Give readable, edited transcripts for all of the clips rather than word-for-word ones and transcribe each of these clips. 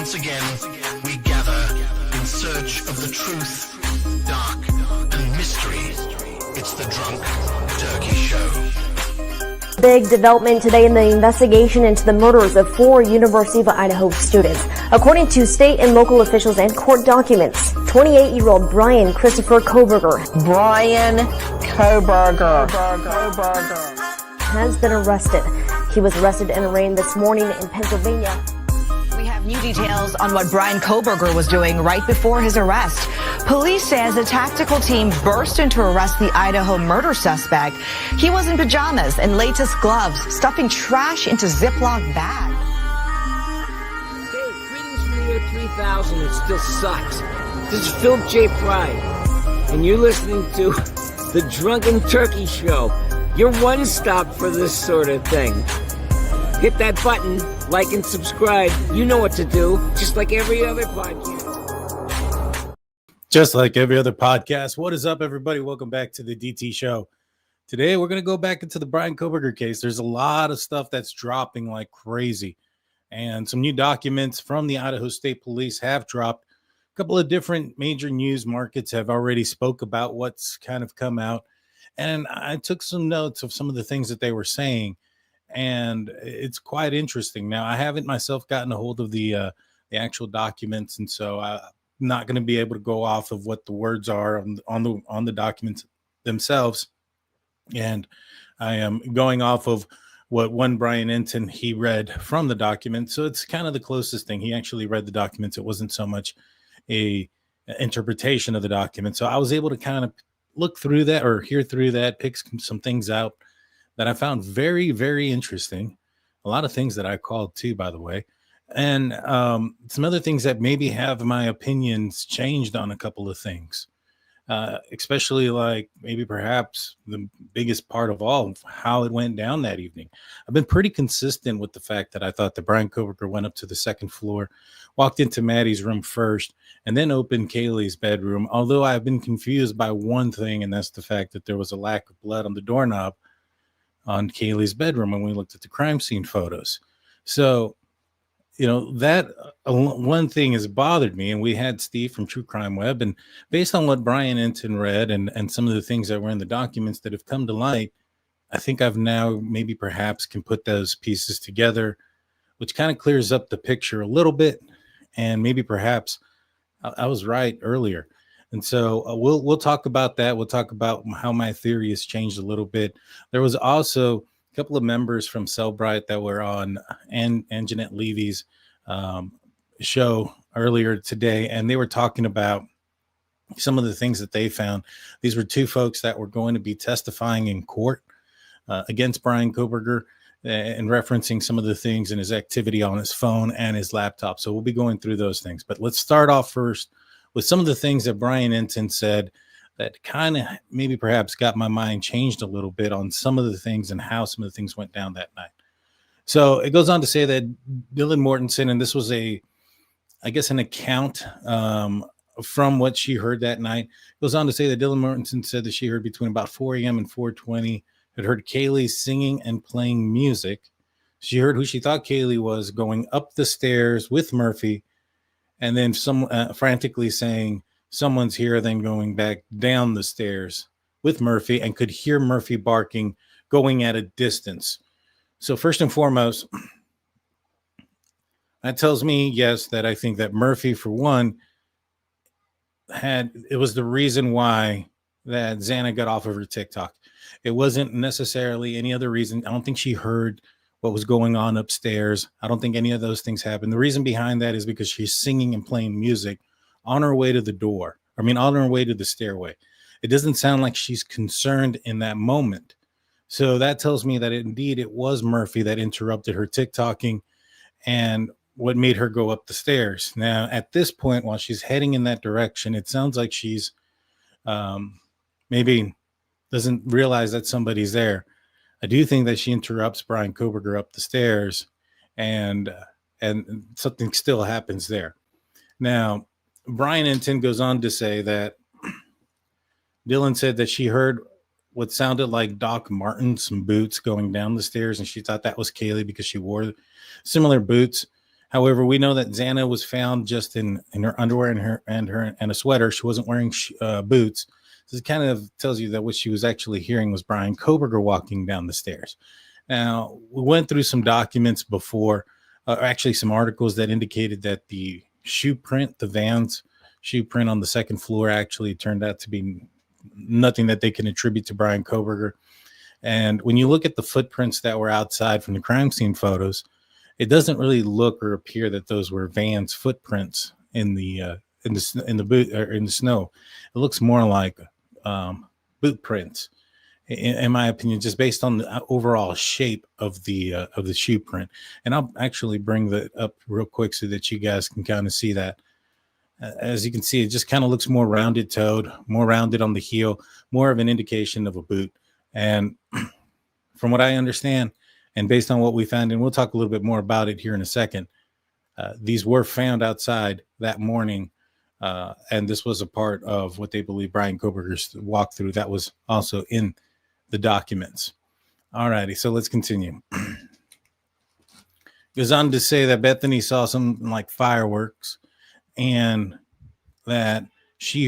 Once again, we gather in search of the truth, dark, and mystery. It's the Drunk Turkey Show. Big development today in the investigation into the murders of 4 University of Idaho students. According to state and local officials and court documents, 28-year-old Bryan Christopher Kohberger has been arrested. He was arrested and arraigned this morning in Pennsylvania. We have new details on what Bryan Kohberger was doing right before his arrest. Police says a tactical team burst in to arrest the Idaho murder suspect. He was in pajamas and latest gloves, stuffing trash into Ziploc bags. Hey, greetings from the year 3000. It still sucks. This is Phil J. Pride, and you're listening to the Drunken Turkey Show. Your one stop for this sort of thing. Hit that button, like and subscribe. You know what to do, just like every other podcast. Just like every other podcast. What is up, everybody? Welcome back to the DT Show. Today, we're going to go back into the Bryan Kohberger case. There's a lot of stuff that's dropping like crazy. And some new documents from the Idaho State Police have dropped. A couple of different major news markets have already spoke about what's kind of come out. And I took some notes of some of the things that they were saying. And it's quite interesting. Now, I haven't myself gotten a hold of the actual documents, and so I'm not going to be able to go off of what the words are on the documents themselves. And I am going off of what one Bryan Enton, he read from the document. So it's kind of the closest thing. He actually read the documents. It wasn't so much a interpretation of the document. So I was able to kind of look through that or hear through that, pick some things out that I found very, very interesting. A lot of things that I called too, by the way. And some other things that maybe have my opinions changed on a couple of things. Especially like maybe perhaps the biggest part of all, how it went down that evening. I've been pretty consistent with the fact that I thought that Bryan Kohberger went up to the second floor, walked into Maddie's room first, and then opened Kaylee's bedroom. Although I've been confused by one thing, and that's the fact that there was a lack of blood on the doorknob on Kaylee's bedroom when we looked at the crime scene photos. So, you know, that one thing has bothered me. And we had Steve from True Crime Web, and based on what Bryan Enton read and some of the things that were in the documents that have come to light, I think I've now maybe perhaps can put those pieces together, which kind of clears up the picture a little bit. And maybe perhaps I was right earlier. And so we'll talk about that. We'll talk about how my theory has changed a little bit. There was also a couple of members from Cellmate that were on and Jeanette Levy's show earlier today, and they were talking about some of the things that they found. These were 2 folks that were going to be testifying in court against Bryan Kohberger and referencing some of the things in his activity on his phone and his laptop. So we'll be going through those things. But let's start off first with some of the things that Bryan Enton said that kind of maybe perhaps got my mind changed a little bit on some of the things and how some of the things went down that night. So it goes on to say that Dylan Mortenson, and this was an account from what she heard that night, goes on to say that Dylan Mortenson said that she heard between about 4 a.m. and 4:20, had heard Kaylee singing and playing music. She heard who she thought Kaylee was going up the stairs with Murphy, and then some frantically saying, "Someone's here," then going back down the stairs with Murphy, and could hear Murphy barking going at a distance. So first and foremost, that tells me, yes, that I think that Murphy, for one, it was the reason why that Xana got off of her TikTok. It wasn't necessarily any other reason. I don't think she heard what was going on upstairs. I don't think any of those things happened. The reason behind that is because she's singing and playing music on her way to the door. On her way to the stairway. It doesn't sound like she's concerned in that moment. So that tells me that indeed it was Murphy that interrupted her TikToking and what made her go up the stairs. Now, at this point, while she's heading in that direction, it sounds like she's maybe doesn't realize that somebody's there. I do think that she interrupts Bryan Kohberger up the stairs, and something still happens there. Now, Bryan Enton goes on to say that Dylan said that she heard what sounded like Doc Martens boots going down the stairs, and she thought that was Kaylee because she wore similar boots. However, we know that Xana was found just in her underwear and a sweater. She wasn't wearing boots. So it kind of tells you that what she was actually hearing was Bryan Kohberger walking down the stairs. Now, we went through some documents before, actually some articles that indicated that the shoe print, the van's shoe print on the second floor, actually turned out to be nothing that they can attribute to Bryan Kohberger. And when you look at the footprints that were outside from the crime scene photos, it doesn't really look or appear that those were Van's footprints in the boot or in the snow. It looks more like boot prints, in my opinion, just based on the overall shape of the shoe print. And I'll actually bring that up real quick so that you guys can kind of see that. As you can see, it just kind of looks more rounded toed, more rounded on the heel, more of an indication of a boot. And from what I understand, and based on what we found, and we'll talk a little bit more about it here in a second, these were found outside that morning. And this was a part of what they believe Bryan Kohberger's walkthrough that was also in the documents. All righty, so let's continue. Goes on to say that Bethany saw something like fireworks, and that when she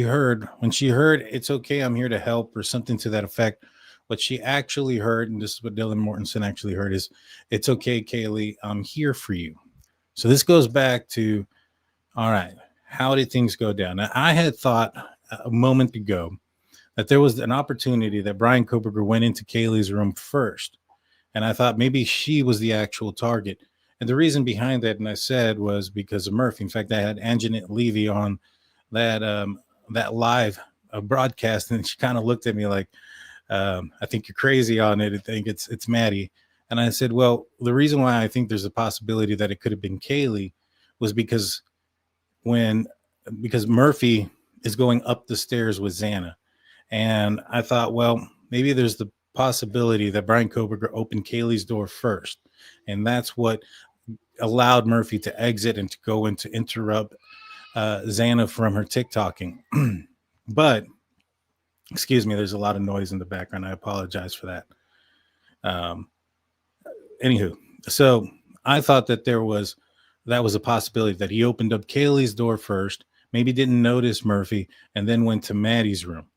heard "It's okay, I'm here to help" or something to that effect, what she actually heard, and this is what Dylan Mortenson actually heard, is "It's okay, Kaylee, I'm here for you." So this goes back to, all right, how did things go down? Now, I had thought a moment ago that there was an opportunity that Bryan Kohberger went into Kaylee's room first, and I thought maybe she was the actual target. And the reason behind that, and I said, was because of Murphy. In fact, I had Anjanette Levy on that live broadcast, and she kind of looked at me like, I think you're crazy on it. I think it's Maddie. And I said, well, the reason why I think there's a possibility that it could have been Kaylee was because Murphy is going up the stairs with Xana. And I thought, well, maybe there's the possibility that Bryan Kohberger opened Kaylee's door first. And that's what allowed Murphy to exit and to go and to interrupt Xana from her TikToking. But, excuse me, there's a lot of noise in the background. I apologize for that. Anywho, so I thought that that was a possibility that he opened up Kaylee's door first, maybe didn't notice Murphy, and then went to Maddie's room.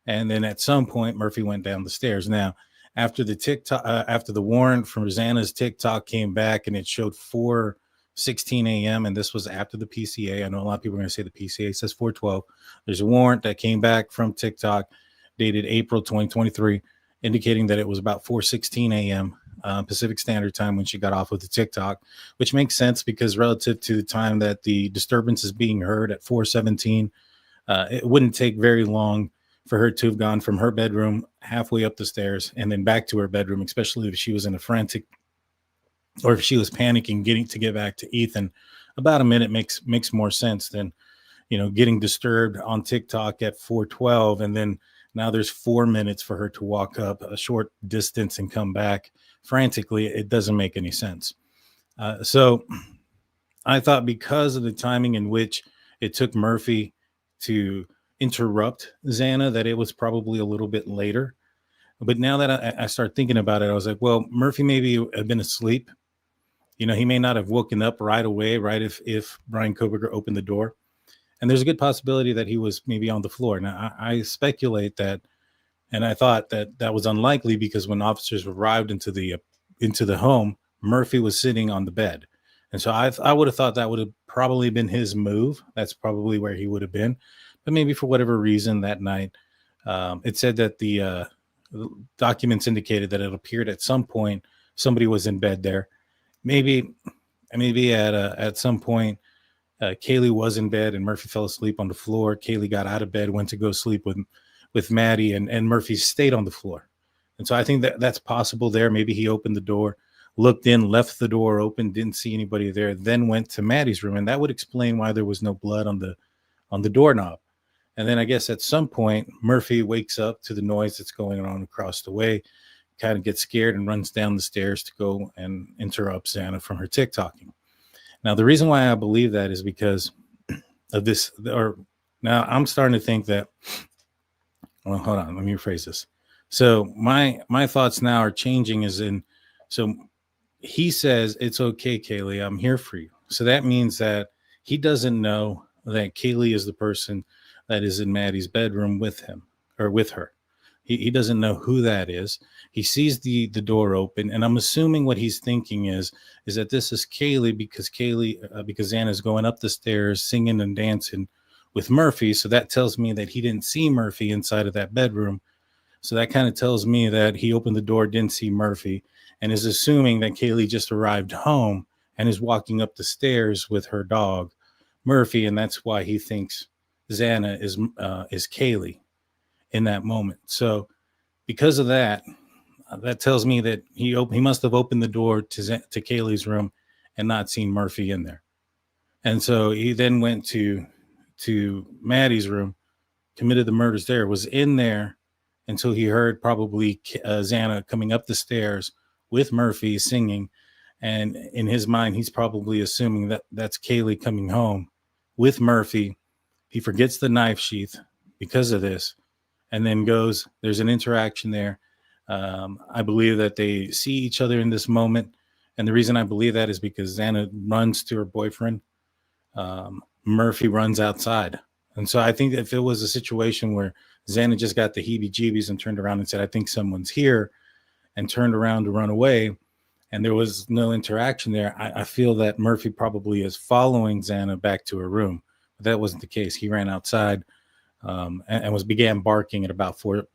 And then at some point, Murphy went down the stairs. Now, after the warrant from Xana's TikTok came back and it showed 4:16 a.m. and this was after the PCA. I know a lot of people are going to say the PCA says 4:12. There's a warrant that came back from TikTok dated April 2023, indicating that it was about 4:16 a.m. Pacific Standard Time when she got off of the TikTok, which makes sense because relative to the time that the disturbance is being heard at 4:17, it wouldn't take very long for her to have gone from her bedroom halfway up the stairs and then back to her bedroom, especially if she was in a frantic or if she was panicking get back to Ethan. About a minute makes more sense than, getting disturbed on TikTok at 4:12 and then now there's 4 minutes for her to walk up a short distance and come back frantically. It doesn't make any sense. So I thought because of the timing in which it took Murphy to interrupt Xana, that it was probably a little bit later. But now that I start thinking about it, I was like, well, Murphy maybe had been asleep. He may not have woken up right away, right, if Bryan Kohberger opened the door. And there's a good possibility that he was maybe on the floor. Now, I speculate that, and I thought that was unlikely because when officers arrived into the home, Murphy was sitting on the bed. And so I would have thought that would have probably been his move. That's probably where he would have been. But maybe for whatever reason that night, it said that the documents indicated that it appeared at some point somebody was in bed there. Maybe at some point, Kaylee was in bed and Murphy fell asleep on the floor. Kaylee got out of bed, went to go sleep with Maddie, and Murphy stayed on the floor. And so I think that's possible there. Maybe he opened the door, looked in, left the door open, didn't see anybody there, then went to Maddie's room. And that would explain why there was no blood on the doorknob. And then I guess at some point, Murphy wakes up to the noise that's going on across the way, kind of gets scared and runs down the stairs to go and interrupt Xana from her TikToking. Now, the reason why I believe that is because of this, now I'm starting to think that, well, hold on, let me rephrase this. So my thoughts now are changing so he says, "It's okay, Kaylee, I'm here for you." So that means that he doesn't know that Kaylee is the person that is in Maddie's bedroom with him or with her. He doesn't know who that is. He sees the door open, and I'm assuming what he's thinking is that this is Kaylee because Xana's going up the stairs singing and dancing with Murphy. So that tells me that he didn't see Murphy inside of that bedroom. So that kind of tells me that he opened the door, didn't see Murphy, and is assuming that Kaylee just arrived home and is walking up the stairs with her dog, Murphy, and that's why he thinks Xana is Kaylee in that moment. So because of that, that tells me that he must have opened the door to Kaylee's room and not seen Murphy in there. And so he then went to Maddie's room, committed the murders there, was in there until he heard probably Xana coming up the stairs with Murphy singing. And in his mind, he's probably assuming that that's Kaylee coming home with Murphy. He forgets the knife sheath because of this, and then there's an interaction there. I believe that they see each other in this moment. And the reason I believe that is because Xana runs to her boyfriend. Murphy runs outside. And so I think if it was a situation where Xana just got the heebie-jeebies and turned around and said, "I think someone's here," and turned around to run away, and there was no interaction there, I feel that Murphy probably is following Xana back to her room. But that wasn't the case. He ran outside and began barking at about 5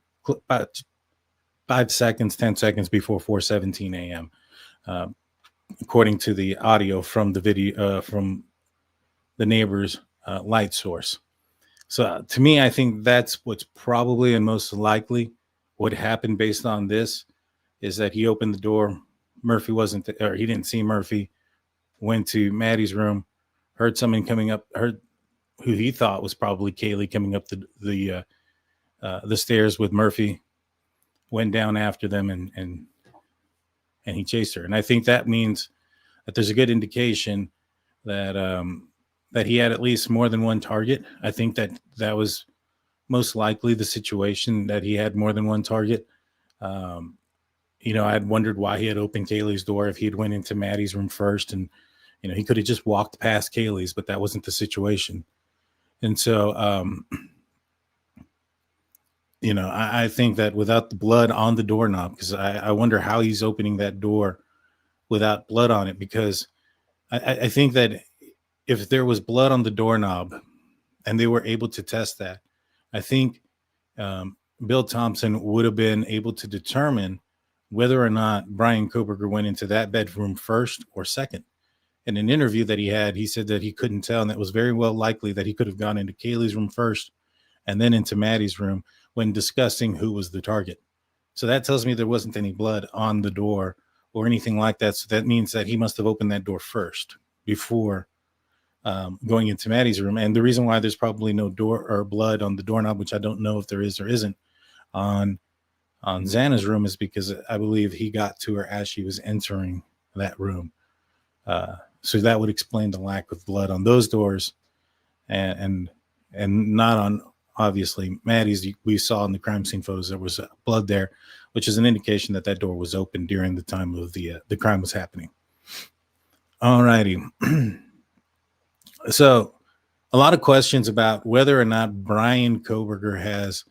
seconds, 10 seconds before 4:17 a.m. According to the audio from the video from the neighbor's light source. So to me, I think that's what's probably and most likely what happened based on this is that he opened the door. Murphy wasn't there, or he didn't see Murphy, went to Maddie's room, heard someone coming up, heard who he thought was probably Kaylee coming up the stairs with Murphy, went down after them and he chased her. And I think that means that there's a good indication that he had at least more than one target. I think that was most likely the situation, that he had more than one target. I had wondered why he had opened Kaylee's door if he had went into Maddie's room first, and he could have just walked past Kaylee's, but that wasn't the situation. And so I think that without the blood on the doorknob, because I wonder how he's opening that door without blood on it, because I think that if there was blood on the doorknob and they were able to test that, I think Bill Thompson would have been able to determine whether or not Bryan Kohberger went into that bedroom first or second. In an interview that he had, he said that he couldn't tell, and that was very well likely that he could have gone into Kaylee's room first and then into Maddie's room when discussing who was the target. So that tells me there wasn't any blood on the door or anything like that. So that means that he must have opened that door first before going into Maddie's room. And the reason why there's probably no door or blood on the doorknob, which I don't know if there is or isn't, on Xana's room, is because I believe he got to her as she was entering that room. So that would explain the lack of blood on those doors, and not on, obviously, Maddie's. We saw in the crime scene photos there was blood there, which is an indication that door was open during the time of the crime was happening. All righty. So a lot of questions about whether or not Bryan Kohberger has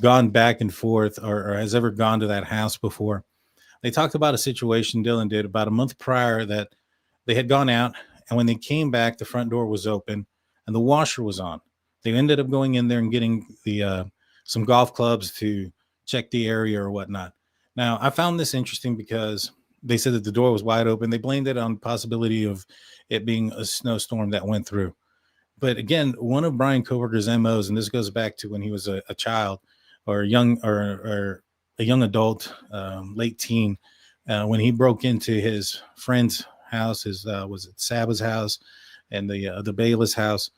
gone back and forth or has ever gone to that house before. They talked about a situation Dylan did about a month prior, that they had gone out, and when they came back, the front door was open and the washer was on. They ended up going in there and getting some golf clubs to check the area or whatnot. Now, I found this interesting because they said that the door was wide open. They blamed it on the possibility of it being a snowstorm that went through. But again, one of Bryan Kohberger's MOs, and this goes back to when he was a child or a young adult, late teen, when he broke into his friend's house, was it Saba's house and the Bayless house,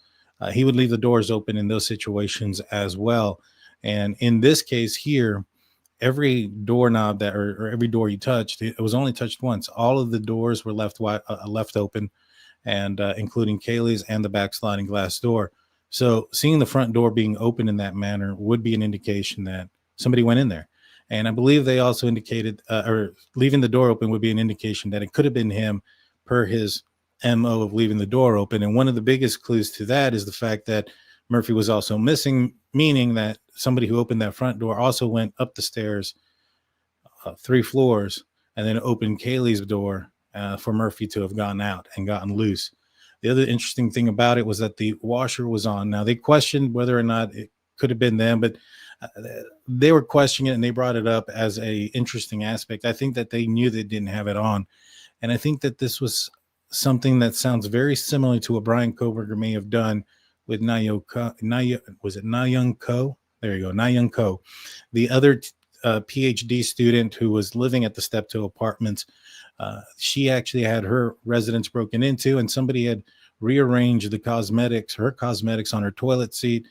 he would leave the doors open in those situations as well. And in this case here, every doorknob or every door you touched, it was only touched once. All of the doors were left open, and including Kaylee's and the back sliding glass door. So seeing the front door being open in that manner would be an indication that somebody went in there. And I believe they also indicated, or leaving the door open would be an indication that it could have been him per his MO of leaving the door open. And one of the biggest clues to that is the fact that Murphy was also missing, meaning that somebody who opened that front door also went up the stairs 3 floors and then opened Kaylee's door for Murphy to have gone out and gotten loose. The other interesting thing about it was that the washer was on. Now, they questioned whether or not it could have been them, but they were questioning it and they brought it up as a interesting aspect. I think that they knew they didn't have it on. And I think that this was something that sounds very similar to what Bryan Kohberger may have done with was it Na Young Ko? There you go, Na Young Ko. The other PhD student who was living at the Steptoe Apartments. She actually had her residence broken into, and somebody had rearranged her cosmetics on her toilet seat,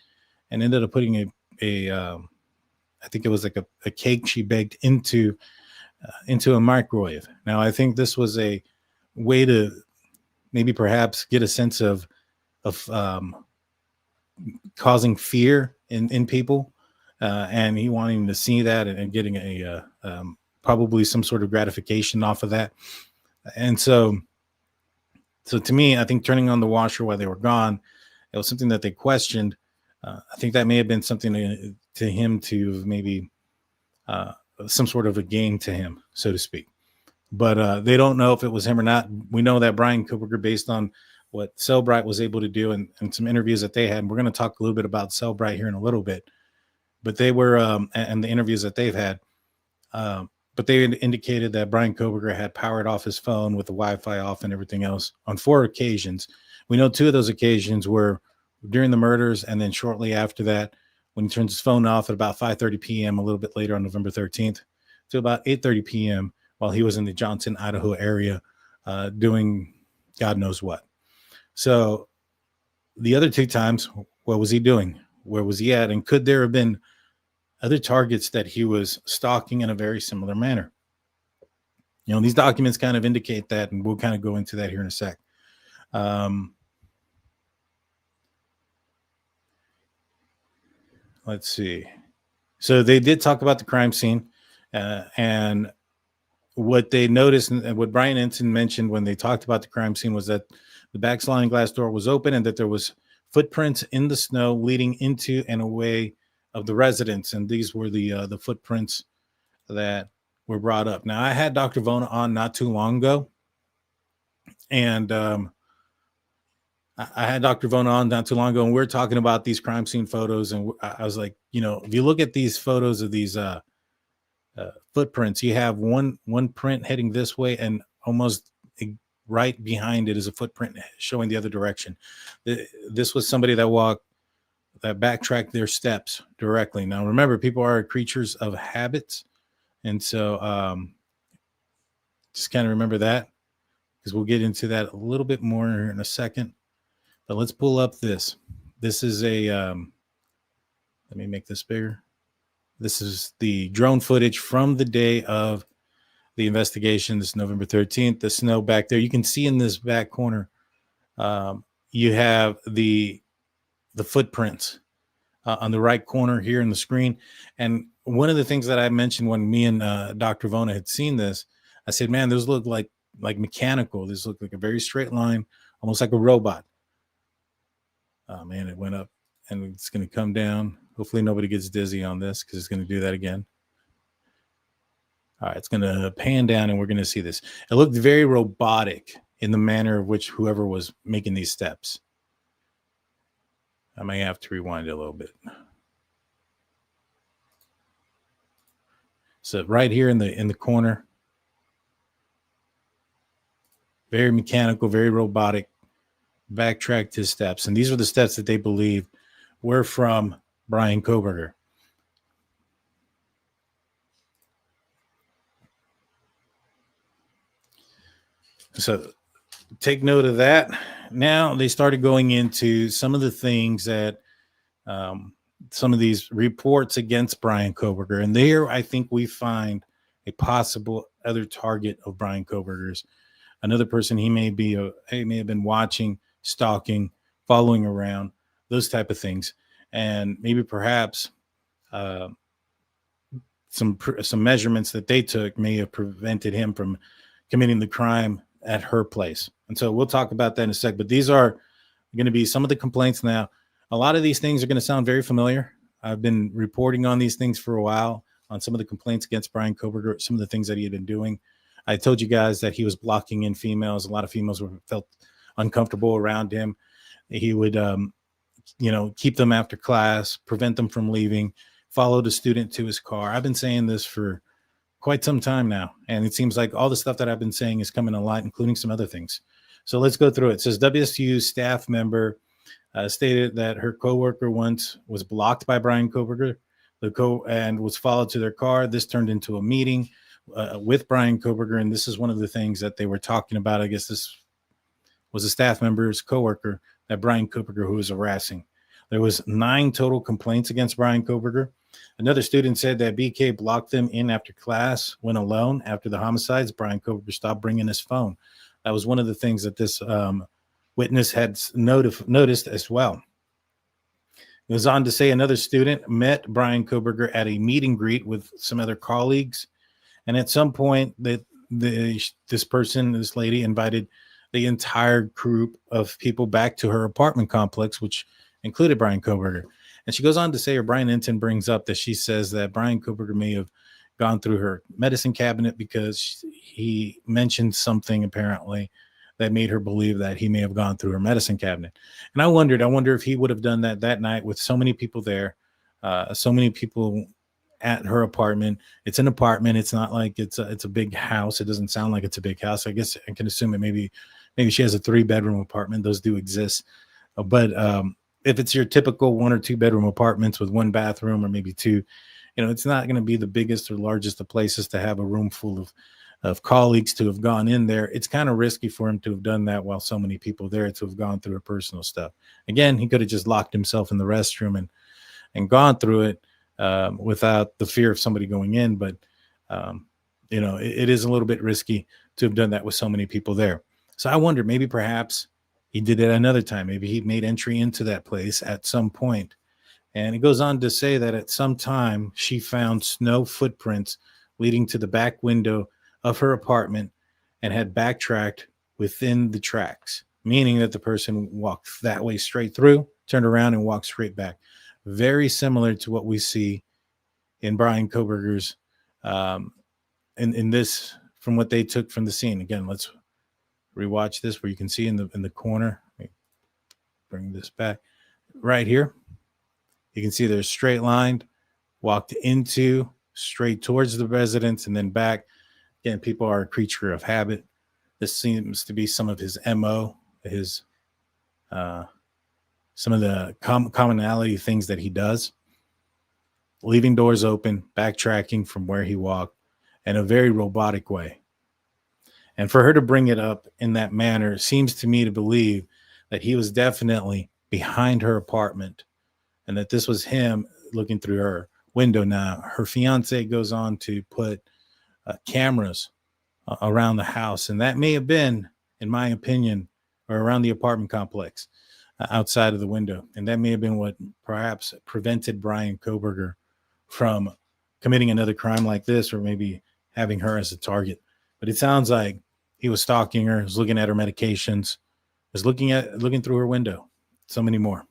and ended up putting I think it was like a cake she baked into a microwave. Now, I think this was a way to maybe perhaps get a sense of causing fear in people, and he wanting to see that and getting a probably some sort of gratification off of that. And so to me, I think turning on the washer while they were gone, it was something that they questioned. I think that may have been something to him to maybe some sort of a game to him, so to speak. But they don't know if it was him or not. We know that Bryan Kohberger, based on what Cellmate was able to do and some interviews that they had, and we're going to talk a little bit about Cellmate here in a little bit, but they were, and the interviews that they've had, but they indicated that Bryan Kohberger had powered off his phone with the Wi-Fi off and everything else on 4 occasions. We know 2 of those occasions were during the murders, and then shortly after that, when he turns his phone off at about 5:30 p.m. a little bit later on November 13th to about 8:30 p.m. while he was in the Johnson, Idaho area doing God knows what. So the other 2 times, what was he doing? Where was he at? And could there have been other targets that he was stalking in a very similar manner? You know, these documents kind of indicate that, and we'll kind of go into that here in a sec. Let's see. So they did talk about the crime scene, and what they noticed and what Brian Ensign mentioned when they talked about the crime scene was that the back sliding glass door was open and that there was footprints in the snow leading into and away of the residence. And these were the footprints that were brought up. Now, I had Dr. Vona on not too long ago, and I had Dr. Vona on not too long ago, and we were talking about these crime scene photos. And I was like, you know, if you look at these photos of these footprints, you have one print heading this way, and almost right behind it is a footprint showing the other direction. This was somebody that backtracked their steps directly. Now, remember, people are creatures of habits. And so just kind of remember that, because we'll get into that a little bit more in a second. But let's pull up this. This is a, let me make this bigger. This is the drone footage from the day of the investigation. This is November 13th. The snow back there. You can see in this back corner, you have the footprints on the right corner here in the screen. And one of the things that I mentioned when me and Dr. Vona had seen this, I said, man, those look like mechanical. This looked like a very straight line, almost like a robot. Oh, man, it went up and it's going to come down. Hopefully nobody gets dizzy on this, because it's going to do that again. All right, it's going to pan down and we're going to see this. It looked very robotic in the manner of which whoever was making these steps. I may have to rewind it a little bit. So right here in the corner, very mechanical, very robotic, backtracked his steps. And these were the steps that they believe were from Bryan Kohberger. So take note of that. Now they started going into some of the things that some of these reports against Bryan Kohberger. And there, I think we find a possible other target of Bryan Kohberger's. Another person he may have been watching, stalking, following around, those type of things. And maybe perhaps some measurements that they took may have prevented him from committing the crime at her place. And so we'll talk about that in a sec. But these are going to be some of the complaints now. A lot of these things are going to sound very familiar. I've been reporting on these things for a while, on some of the complaints against Bryan Kohberger, some of the things that he had been doing. I told you guys that he was blocking in females. A lot of females felt uncomfortable around him. He would, keep them after class, prevent them from leaving, follow the student to his car. I've been saying this for quite some time now, and it seems like all the stuff that I've been saying is coming a lot, including some other things. So let's go through it. It says WSU staff member stated that her coworker once was blocked by Bryan Kohberger and was followed to their car. This turned into a meeting with Bryan Kohberger, and this is one of the things that they were talking about. I guess this was a staff member's coworker that Bryan Kohberger who was harassing. There was 9 total complaints against Bryan Kohberger. Another student said that BK blocked them in after class when alone. After the homicides, Bryan Kohberger stopped bringing his phone. That was one of the things that this witness had noticed as well. It goes on to say another student met Bryan Kohberger at a meet and greet with some other colleagues. And at some point, this lady, invited the entire group of people back to her apartment complex, which included Bryan Kohberger. And she goes on to say, or Brian Enton brings up that she says that Bryan Kohberger may have gone through her medicine cabinet because he mentioned something apparently that made her believe that he may have gone through her medicine cabinet. And I wonder if he would have done that night with so many people there, so many people at her apartment. It's an apartment. It's not like it's a big house. It doesn't sound like it's a big house. I guess I can assume it maybe she has a 3-bedroom apartment. Those do exist. But if it's your typical 1 or 2 bedroom apartments with 1 bathroom or maybe 2, it's not going to be the biggest or largest of places to have a room full of colleagues to have gone in there. It's kind of risky for him to have done that while so many people there to have gone through her personal stuff. Again, he could have just locked himself in the restroom and gone through it without the fear of somebody going in. But, it is a little bit risky to have done that with so many people there. So I wonder, maybe perhaps he did it another time. Maybe he made entry into that place at some point. And it goes on to say that at some time she found snow footprints leading to the back window of her apartment and had backtracked within the tracks, meaning that the person walked that way straight through, turned around and walked straight back. Very similar to what we see in Bryan Kohberger's in this, from what they took from the scene. Again, let's rewatch this where you can see in the corner. Let me bring this back right here. You can see they're straight lined, walked into, straight towards the residence, and then back. Again, people are a creature of habit. This seems to be some of his MO, his some of the commonality things that he does. Leaving doors open, backtracking from where he walked in a very robotic way. And for her to bring it up in that manner seems to me to believe that he was definitely behind her apartment and that this was him looking through her window. Now, her fiance goes on to put cameras around the house, and that may have been, in my opinion, or around the apartment complex outside of the window. And that may have been what perhaps prevented Bryan Kohberger from committing another crime like this, or maybe having her as a target. But it sounds like he was stalking her, was looking at her medications, was looking through her window. So many more.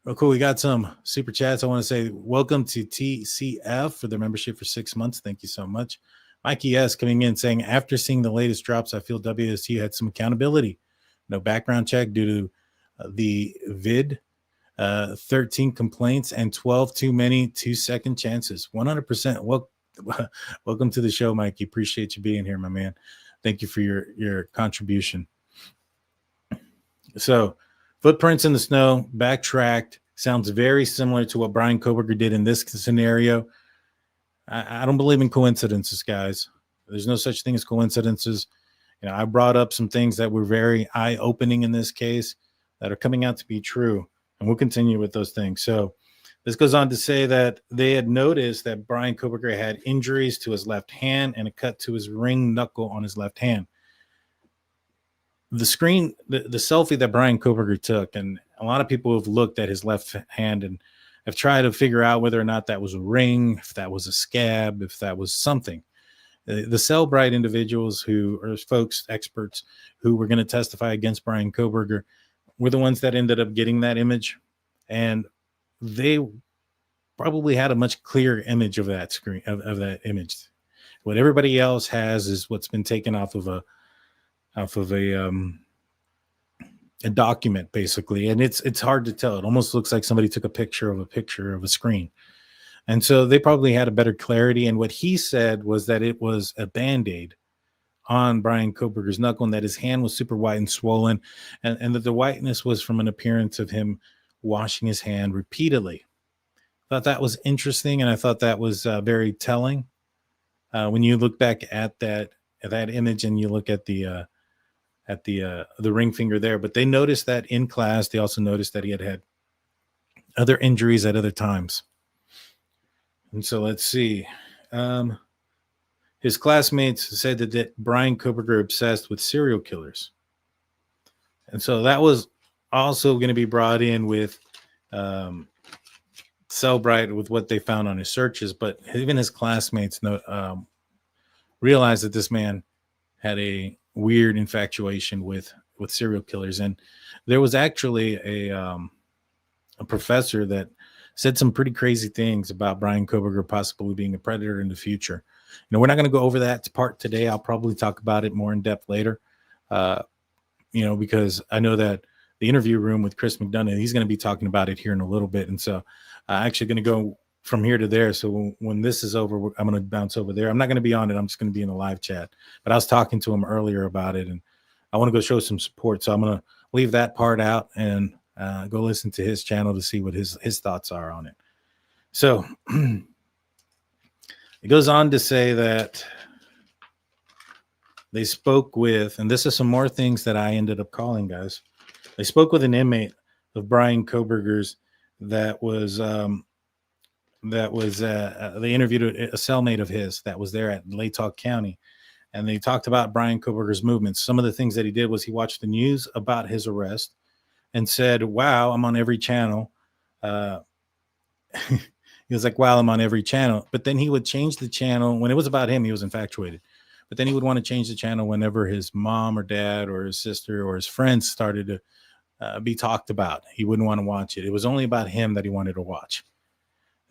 Oh, cool. We got some super chats. I want to say welcome to TCF for the membership for 6 months. Thank you so much. Mikey S coming in saying, after seeing the latest drops, I feel WSU had some accountability. No background check due to the vid, 13 complaints and 12 too many 2-second chances. 100%. Welcome to the show, Mikey. Appreciate you being here, my man. Thank you for your contribution. So, footprints in the snow, backtracked, sounds very similar to what Bryan Kohberger did in this scenario. I don't believe in coincidences, guys. There's no such thing as coincidences. I brought up some things that were very eye-opening in this case that are coming out to be true, and we'll continue with those things. So this goes on to say that they had noticed that Bryan Kohberger had injuries to his left hand and a cut to his ring knuckle on his left hand. The selfie that Bryan Kohberger took, and a lot of people have looked at his left hand and have tried to figure out whether or not that was a ring, if that was a scab, if that was something. The Cellbrite individuals who are folks, experts who were going to testify against Bryan Kohberger were the ones that ended up getting that image. And they probably had a much clearer image of that screen, of that image. What everybody else has is what's been taken off of a document, basically. And it's hard to tell. It almost looks like somebody took a picture of a screen. And so they probably had a better clarity. And what he said was that it was a Band-Aid on Bryan Kohberger's knuckle, and that his hand was super white and swollen, and that the whiteness was from an appearance of him washing his hand repeatedly. I thought that was interesting, and I thought that was very telling. When you look back at that image and you look at the ring finger there, but they noticed that in class. They also noticed that he had other injuries at other times. And so let's see. His classmates said that Bryan Kohberger obsessed with serial killers. And so that was also going to be brought in with Cellbrite with what they found on his searches. But even his classmates realized that this man had a weird infatuation with serial killers. And there was actually a professor that said some pretty crazy things about Bryan Kohberger possibly being a predator in the future. We're not going to go over that part today. I'll probably talk about it more in depth later, because I know that the interview room with Chris McDonough, he's going to be talking about it here in a little bit. And so I'm actually going to go from here to there. So when this is over, I'm going to bounce over there. I'm not going to be on it. I'm just going to be in the live chat. But I was talking to him earlier about it, and I want to go show some support. So I'm going to leave that part out and go listen to his channel to see what his thoughts are on it. So it goes on to say that they spoke with, and this is some more things that I ended up calling, guys. They spoke with an inmate of Bryan Kohberger's that was they interviewed a cellmate of his that was there at Latah County, and they talked about Bryan Kohberger's movements. Some of the things that he did was he watched the news about his arrest and said, "Wow, I'm on every channel." He was like, "Wow, I'm on every channel." But then he would change the channel when it was about him. He was infatuated, but then he would want to change the channel whenever his mom or dad or his sister or his friends started to be talked about. He wouldn't want to watch it. It was only about him that he wanted to watch.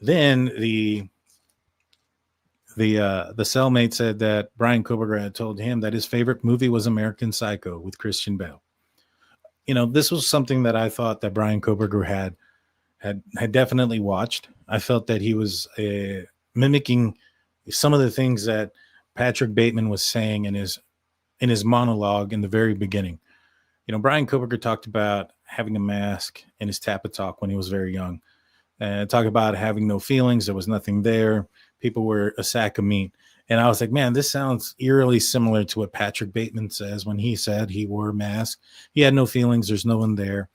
Then the cellmate said that Bryan Kohberger had told him that his favorite movie was American Psycho with Christian Bale. This was something that I thought that Bryan Kohberger had definitely watched. I felt that he was mimicking some of the things that Patrick Bateman was saying in his monologue in the very beginning. Bryan Kohberger talked about having a mask in his Tappa Talk when he was very young, and talk about having no feelings. There was nothing there. People were a sack of meat. And I was like, man, this sounds eerily similar to what Patrick Bateman says when he said he wore a mask. He had no feelings. There's no one there.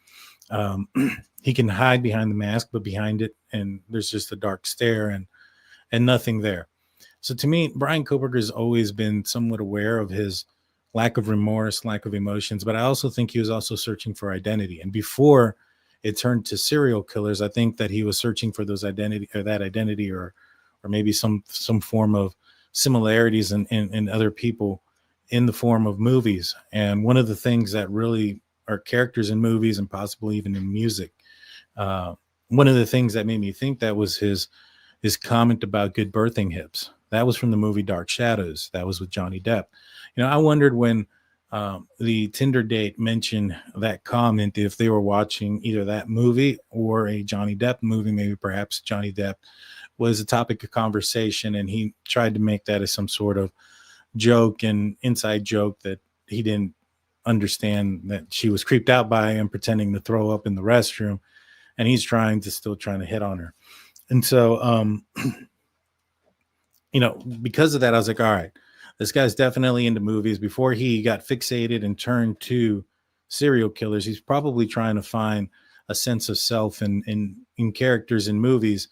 He can hide behind the mask, but behind it, and there's just a dark stare and nothing there. So to me, Bryan Kohberger has always been somewhat aware of his lack of remorse, lack of emotions, but I also think he was also searching for identity. And before it turned to serial killers, I think that he was searching for those identity or maybe some form of similarities in other people in the form of movies. And one of the things that really are characters in movies and possibly even in music, one of the things that made me think that was his comment about good birthing hips. That was from the movie Dark Shadows. That was with Johnny Depp. I wondered when the Tinder date mentioned that comment, if they were watching either that movie or a Johnny Depp movie, maybe perhaps Johnny Depp was a topic of conversation, and he tried to make that as some sort of joke and inside joke that he didn't understand, that she was creeped out by him pretending to throw up in the restroom, and he's trying to hit on her. And so, because of that, I was like, all right, this guy's definitely into movies. Before he got fixated and turned to serial killers, he's probably trying to find a sense of self in characters in movies.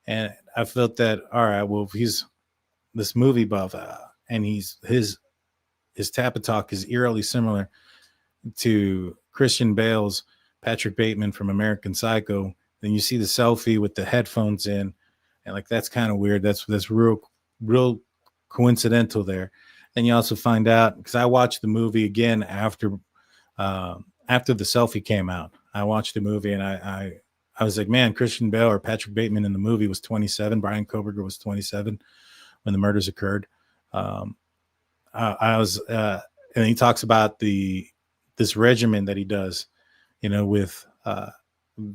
And I felt that, all right, well, if he's this movie buff and his Tappa Talk is eerily similar to Christian Bale's Patrick Bateman from American Psycho, Then you see the selfie with the headphones in, and like that's kind of weird. That's real coincidental there. And you also find out, because I watched the movie again after the selfie came out. I watched the movie and I was like, man, Christian Bale or Patrick Bateman in the movie was 27. Bryan Kohberger was 27 when the murders occurred. And he talks about this regimen that he does, with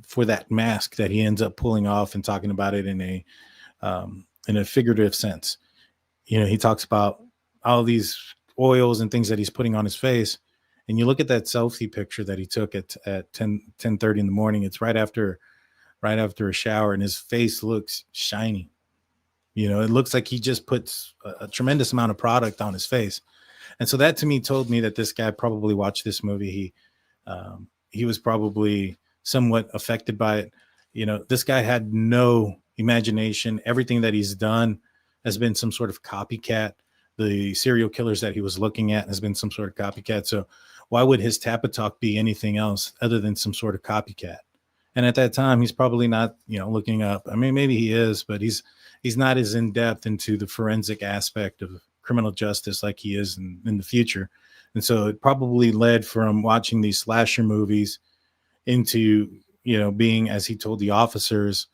for that mask that he ends up pulling off, and talking about it in a figurative sense. He talks about all these oils and things that he's putting on his face. And you look at that selfie picture that he took at 10:30 in the morning. It's right after a shower, and his face looks shiny. It looks like he just puts a tremendous amount of product on his face. And so that to me told me that this guy probably watched this movie. He was probably somewhat affected by it. This guy had no imagination. Everything that he's done has been some sort of copycat. The serial killers that he was looking at has been some sort of copycat. So why would his Tappa Talk be anything else other than some sort of copycat? And at that time, he's probably not, looking up. I mean, maybe he is, but he's not as in depth into the forensic aspect of criminal justice like he is in the future. And so it probably led from watching these slasher movies into, being, as he told the officers,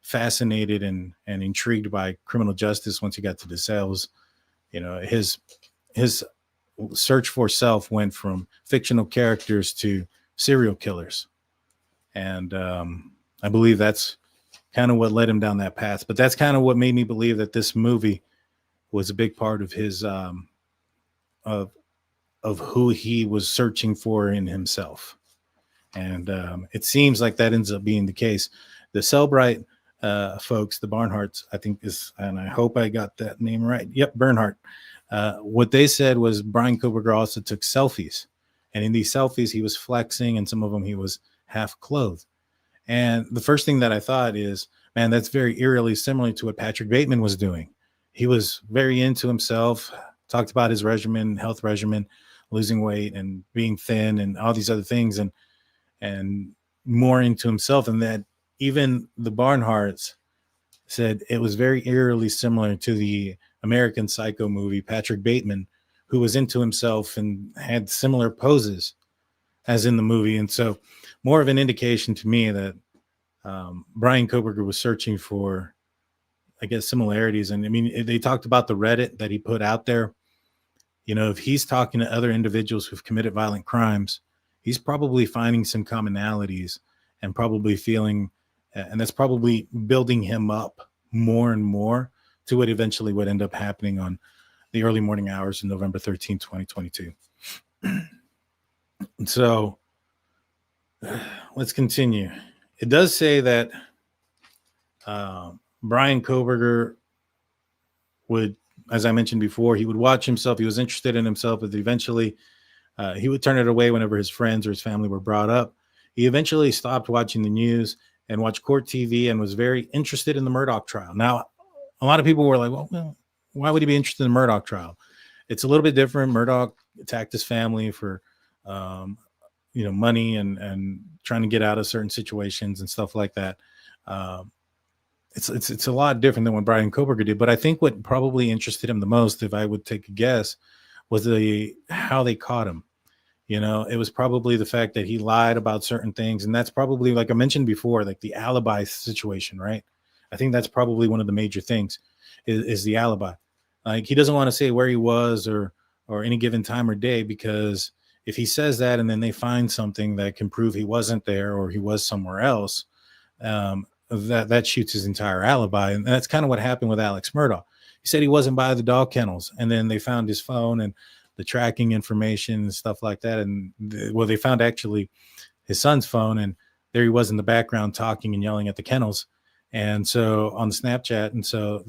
fascinated and intrigued by criminal justice once he got to the cells. His search for self went from fictional characters to serial killers. And I believe that's kind of what led him down that path. But that's kind of what made me believe that this movie was a big part of his of who he was searching for in himself. And it seems like that ends up being the case. The Cellmate folks, the Barnharts, I think is, and I hope I got that name right. Yep, Bernhardt. What they said was Bryan Kohberger also took selfies. And in these selfies, he was flexing, and some of them he was half clothed. And the first thing that I thought is, man, that's very eerily similar to what Patrick Bateman was doing. He was very into himself, talked about his regimen, health regimen, losing weight and being thin and all these other things, and more into himself. And that even the Barnharts said it was very eerily similar to the American Psycho movie, Patrick Bateman, who was into himself and had similar poses as in the movie. And so more of an indication to me that Bryan Kohberger was searching for, I guess, similarities. And I mean, they talked about the Reddit that he put out there. If he's talking to other individuals who've committed violent crimes, he's probably finding some commonalities and probably feeling, and that's probably building him up more and more to what eventually would end up happening on the early morning hours of November 13, 2022. So let's continue. It does say that Bryan Kohberger would, as I mentioned before, he would watch himself. He was interested in himself, but eventually he would turn it away whenever his friends or his family were brought up. He eventually stopped watching the news and watched court TV and was very interested in the Murdoch trial. Now, a lot of people were like, well, why would he be interested in the Murdoch trial? It's a little bit different. Murdoch attacked his family for, money and trying to get out of certain situations and stuff like that. It's a lot different than what Bryan Kohberger did. But I think what probably interested him the most, if I would take a guess, was how they caught him. It was probably the fact that he lied about certain things. And that's probably, like I mentioned before, like the alibi situation, right? I think that's probably one of the major things is the alibi. Like, he doesn't want to say where he was or any given time or day, because if he says that and then they find something that can prove he wasn't there or he was somewhere else, that shoots his entire alibi. And that's kind of what happened with Alex Murdoch. He said he wasn't by the dog kennels, and then they found his phone and the tracking information and stuff like that. And they found actually his son's phone, and there he was in the background talking and yelling at the kennels. And so on the Snapchat. And so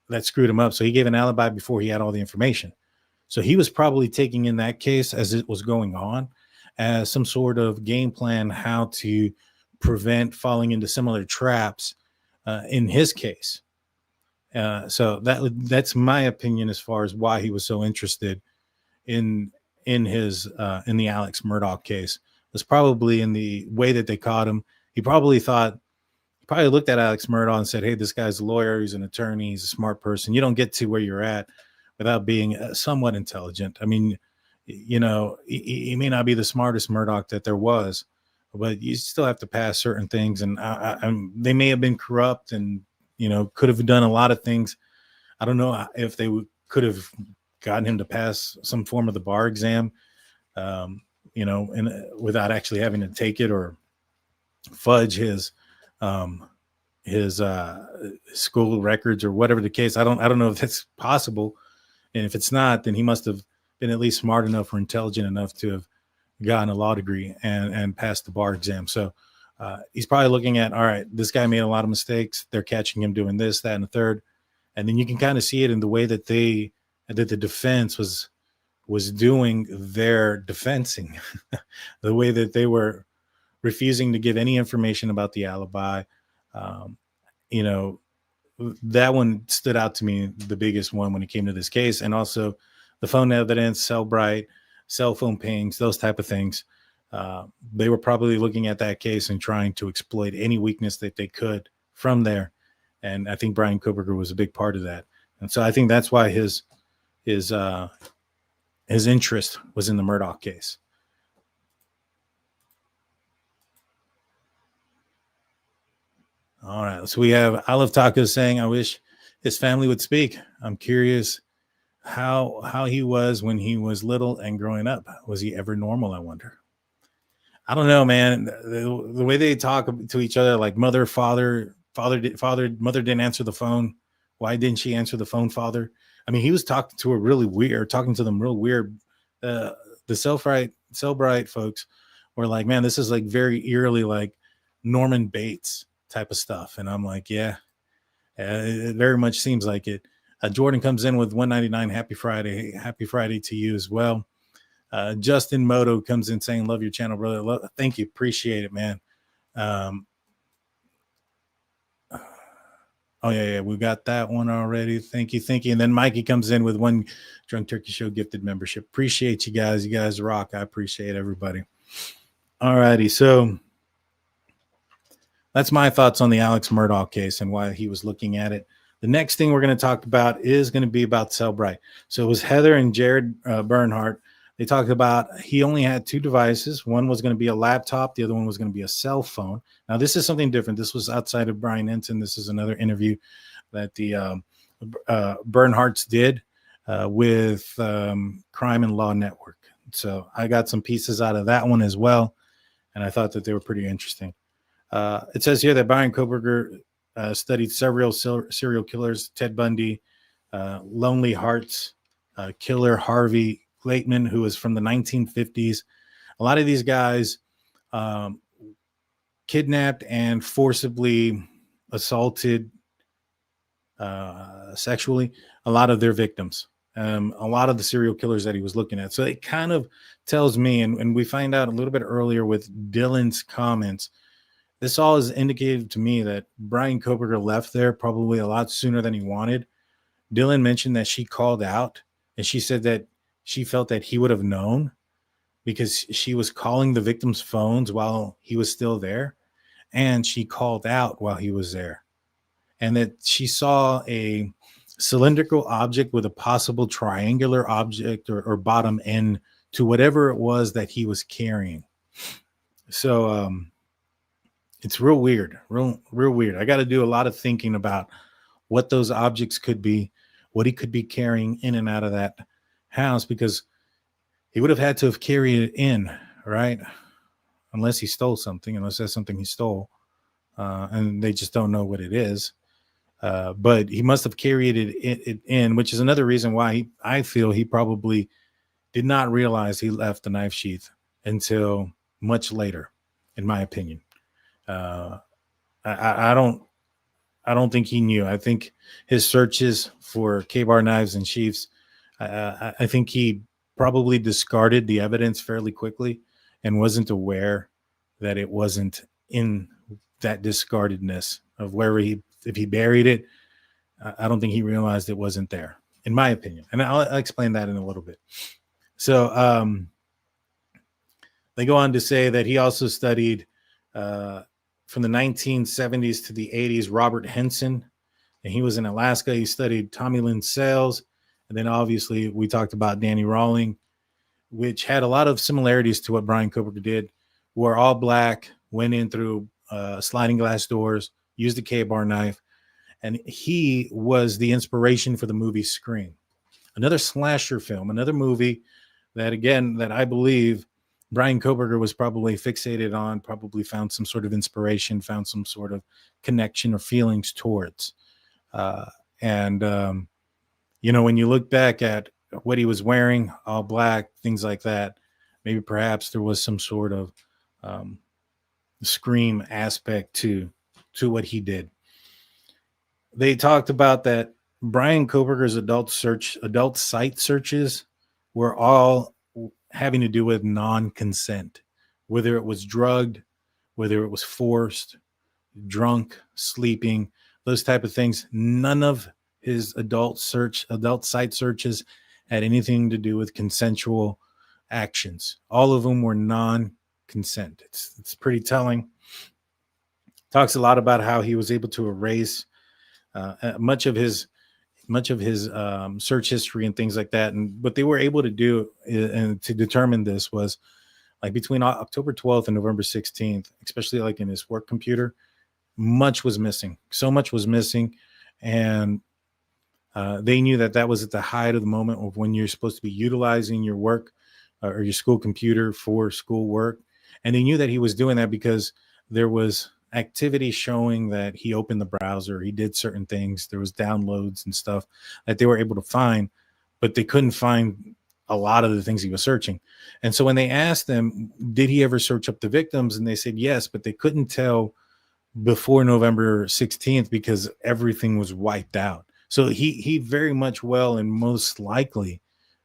that screwed him up. So he gave an alibi before he had all the information. So he was probably taking in that case as it was going on as some sort of game plan, how to prevent falling into similar traps in his case. So that's my opinion as far as why he was so interested in the Alex Murdoch case. It was probably in the way that they caught him. he probably looked at Alex Murdoch and said, hey, this guy's a lawyer, he's an attorney, he's a smart person. You don't get to where you're at without being somewhat intelligent. I mean, you know, he may not be the smartest Murdoch that there was, but you still have to pass certain things. And they may have been corrupt and, you know, could have done a lot of things. I don't know if they could have gotten him to pass some form of the bar exam, you know, and without actually having to take it or fudge his school records or whatever the case. I don't know if that's possible. And if it's not, then he must have been at least smart enough or intelligent enough to have gotten a law degree and passed the bar exam. So he's probably looking at, all right, this guy made a lot of mistakes. They're catching him doing this, that, and the third. And then you can kind of see it in the way that the defense was doing their defensing, the way that they were refusing to give any information about the alibi. You know, that one stood out to me, the biggest one when it came to this case. And also the phone evidence, Cellbrite, cell phone pings, those type of things. They were probably looking at that case and trying to exploit any weakness that they could from there. And I think Bryan Kohberger was a big part of that. And so I think that's why his interest was in the Murdoch case. All right. So we have I Love Tacos saying, I wish his family would speak. I'm curious how he was when he was little and growing up. Was he ever normal, I wonder? I don't know, man. The way they talk to each other, like mother didn't answer the phone. Why didn't she answer the phone, father? I mean, he was talking to them real weird. The Cellbrite folks were like, man, this is like very eerily like Norman Bates type of stuff. And I'm like, yeah, it very much seems like it. Jordan comes in with 199. Happy Friday. Happy Friday to you as well. Justin Moto comes in saying, love your channel, brother. Thank you. Appreciate it, man. Oh, yeah, we got that one already. Thank you. And then Mikey comes in with one Drunk Turkey Show gifted membership. Appreciate you guys. You guys rock. I appreciate everybody. All righty. So that's my thoughts on the Alex Murdoch case and why he was looking at it. The next thing we're going to talk about is going to be about Cellbrite. So it was Heather and Jared Bernhardt. They talked about he only had two devices. One was going to be a laptop. The other one was going to be a cell phone. Now, this is something different. This was outside of Brian Ensign. This is another interview that the Bernhardts did with Crime and Law Network. So I got some pieces out of that one as well, and I thought that they were pretty interesting. It says here that Bryan Kohberger studied several serial killers, Ted Bundy, Lonely Hearts, killer Harvey Glateman, who was from the 1950s. A lot of these guys kidnapped and forcibly assaulted sexually a lot of their victims, a lot of the serial killers that he was looking at. So it kind of tells me, and we find out a little bit earlier with Dylan's comments, this all is indicated to me that Bryan Kohberger left there probably a lot sooner than he wanted. Dylan mentioned that she called out, and she said that she felt that he would have known because she was calling the victims' phones while he was still there, and she called out while he was there, and that she saw a cylindrical object with a possible triangular object or bottom end to whatever it was that he was carrying. So it's real weird, real weird. I got to do a lot of thinking about what those objects could be, what he could be carrying in and out of that house, because he would have had to have carried it in, right? Unless he stole something, unless that's something he stole, and they just don't know what it is. But he must have carried it in, which is another reason why I feel he probably did not realize he left the knife sheath until much later, in my opinion. I don't think he knew. I think his searches for K-bar knives and sheaths, I think he probably discarded the evidence fairly quickly and wasn't aware that it wasn't in that discardedness of if he buried it. I don't think he realized it wasn't there, in my opinion. And I'll explain that in a little bit. So they go on to say that he also studied from the 1970s to the 80s, Robert Henson, and he was in Alaska. He studied Tommy Lynn Sales. And then obviously we talked about Danny Rawling, which had a lot of similarities to what Bryan Kohberger did. Wore all black, went in through sliding glass doors, used a K-bar knife, and he was the inspiration for the movie Scream, another slasher film, another movie that, again, that I believe Bryan Kohberger was probably fixated on, probably found some sort of inspiration, found some sort of connection or feelings towards. You know, when you look back at what he was wearing, all black, things like that, maybe perhaps there was some sort of Scream aspect to what he did. They talked about that Bryan Kohberger's adult site searches were all having to do with non-consent, whether it was drugged, whether it was forced, drunk, sleeping, those type of things. None of his adult site searches had anything to do with consensual actions. All of them were non-consent. It's pretty telling. Talks a lot about how he was able to erase much of his search history and things like that. And what they were able to do and to determine this was like between October 12th and November 16th, especially like in his work computer, much was missing. So much was missing. And they knew that was at the height of the moment of when you're supposed to be utilizing your work or your school computer for school work. And they knew that he was doing that because there was activity showing that he opened the browser, he did certain things, there was downloads and stuff that they were able to find, but they couldn't find a lot of the things he was searching. And so when they asked them, did he ever search up the victims? And they said yes, but they couldn't tell before November 16th because everything was wiped out. So he very much well, and most likely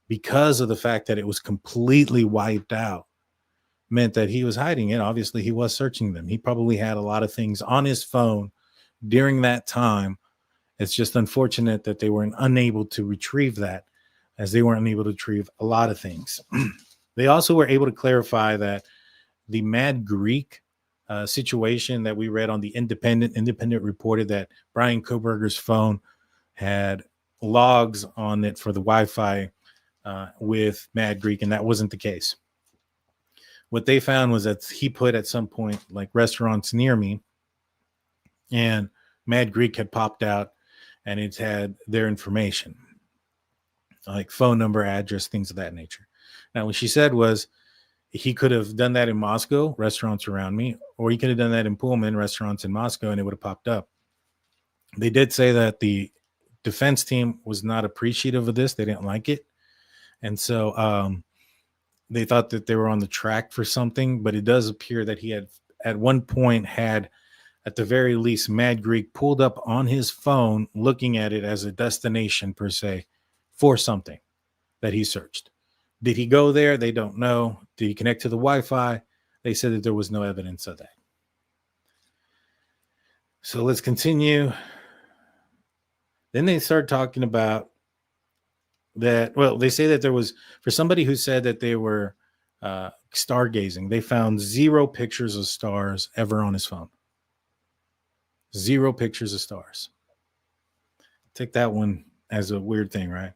because of the fact that it was completely wiped out, meant that he was hiding it. Obviously, he was searching them. He probably had a lot of things on his phone during that time. It's just unfortunate that they were unable to retrieve that, as they weren't able to retrieve a lot of things. They also were able to clarify that the Mad Greek situation that we read on the Independent reported that Bryan Kohberger's phone had logs on it for the Wi-Fi with Mad Greek, and that wasn't the case. What they found was that he put at some point like restaurants near me, and Mad Greek had popped out and it had their information, like phone number, address, things of that nature. Now, what she said was he could have done that in Moscow, restaurants around me, or he could have done that in Pullman, restaurants in Moscow, and it would have popped up. They did say that the defense team was not appreciative of this. They didn't like it. And so they thought that they were on the track for something, but it does appear that he had at one point had, at the very least, Mad Greek pulled up on his phone, looking at it as a destination per se for something that he searched. Did he go there? They don't know. Did he connect to the Wi-Fi? They said that there was no evidence of that. So let's continue. Then they start talking about that. Well, they say that there was, for somebody who said that they were stargazing, they found 0 pictures of stars ever on his phone. 0 pictures of stars. Take that one as a weird thing, right?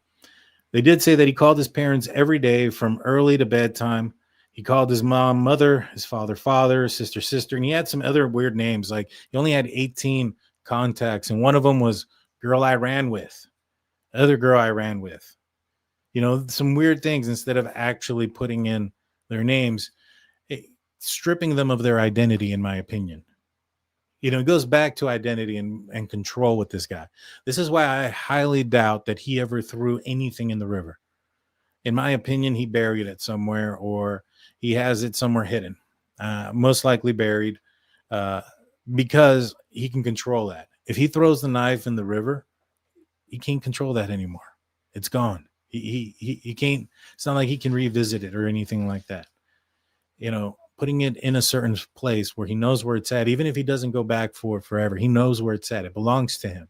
They did say that he called his parents every day from early to bedtime. He called his mom, mother, his father, sister, sister, and he had some other weird names. Like he only had 18 contacts, and one of them was girl I ran with, other girl I ran with. You know, some weird things instead of actually putting in their names, stripping them of their identity, in my opinion. You know, it goes back to identity and control with this guy. This is why I highly doubt that he ever threw anything in the river. In my opinion, he buried it somewhere, or he has it somewhere hidden, most likely buried, because he can control that. If he throws the knife in the river, he can't control that anymore. It's gone. He can't. It's not like he can revisit it or anything like that. You know, putting it in a certain place where he knows where it's at, even if he doesn't go back for it forever, he knows where it's at. It belongs to him.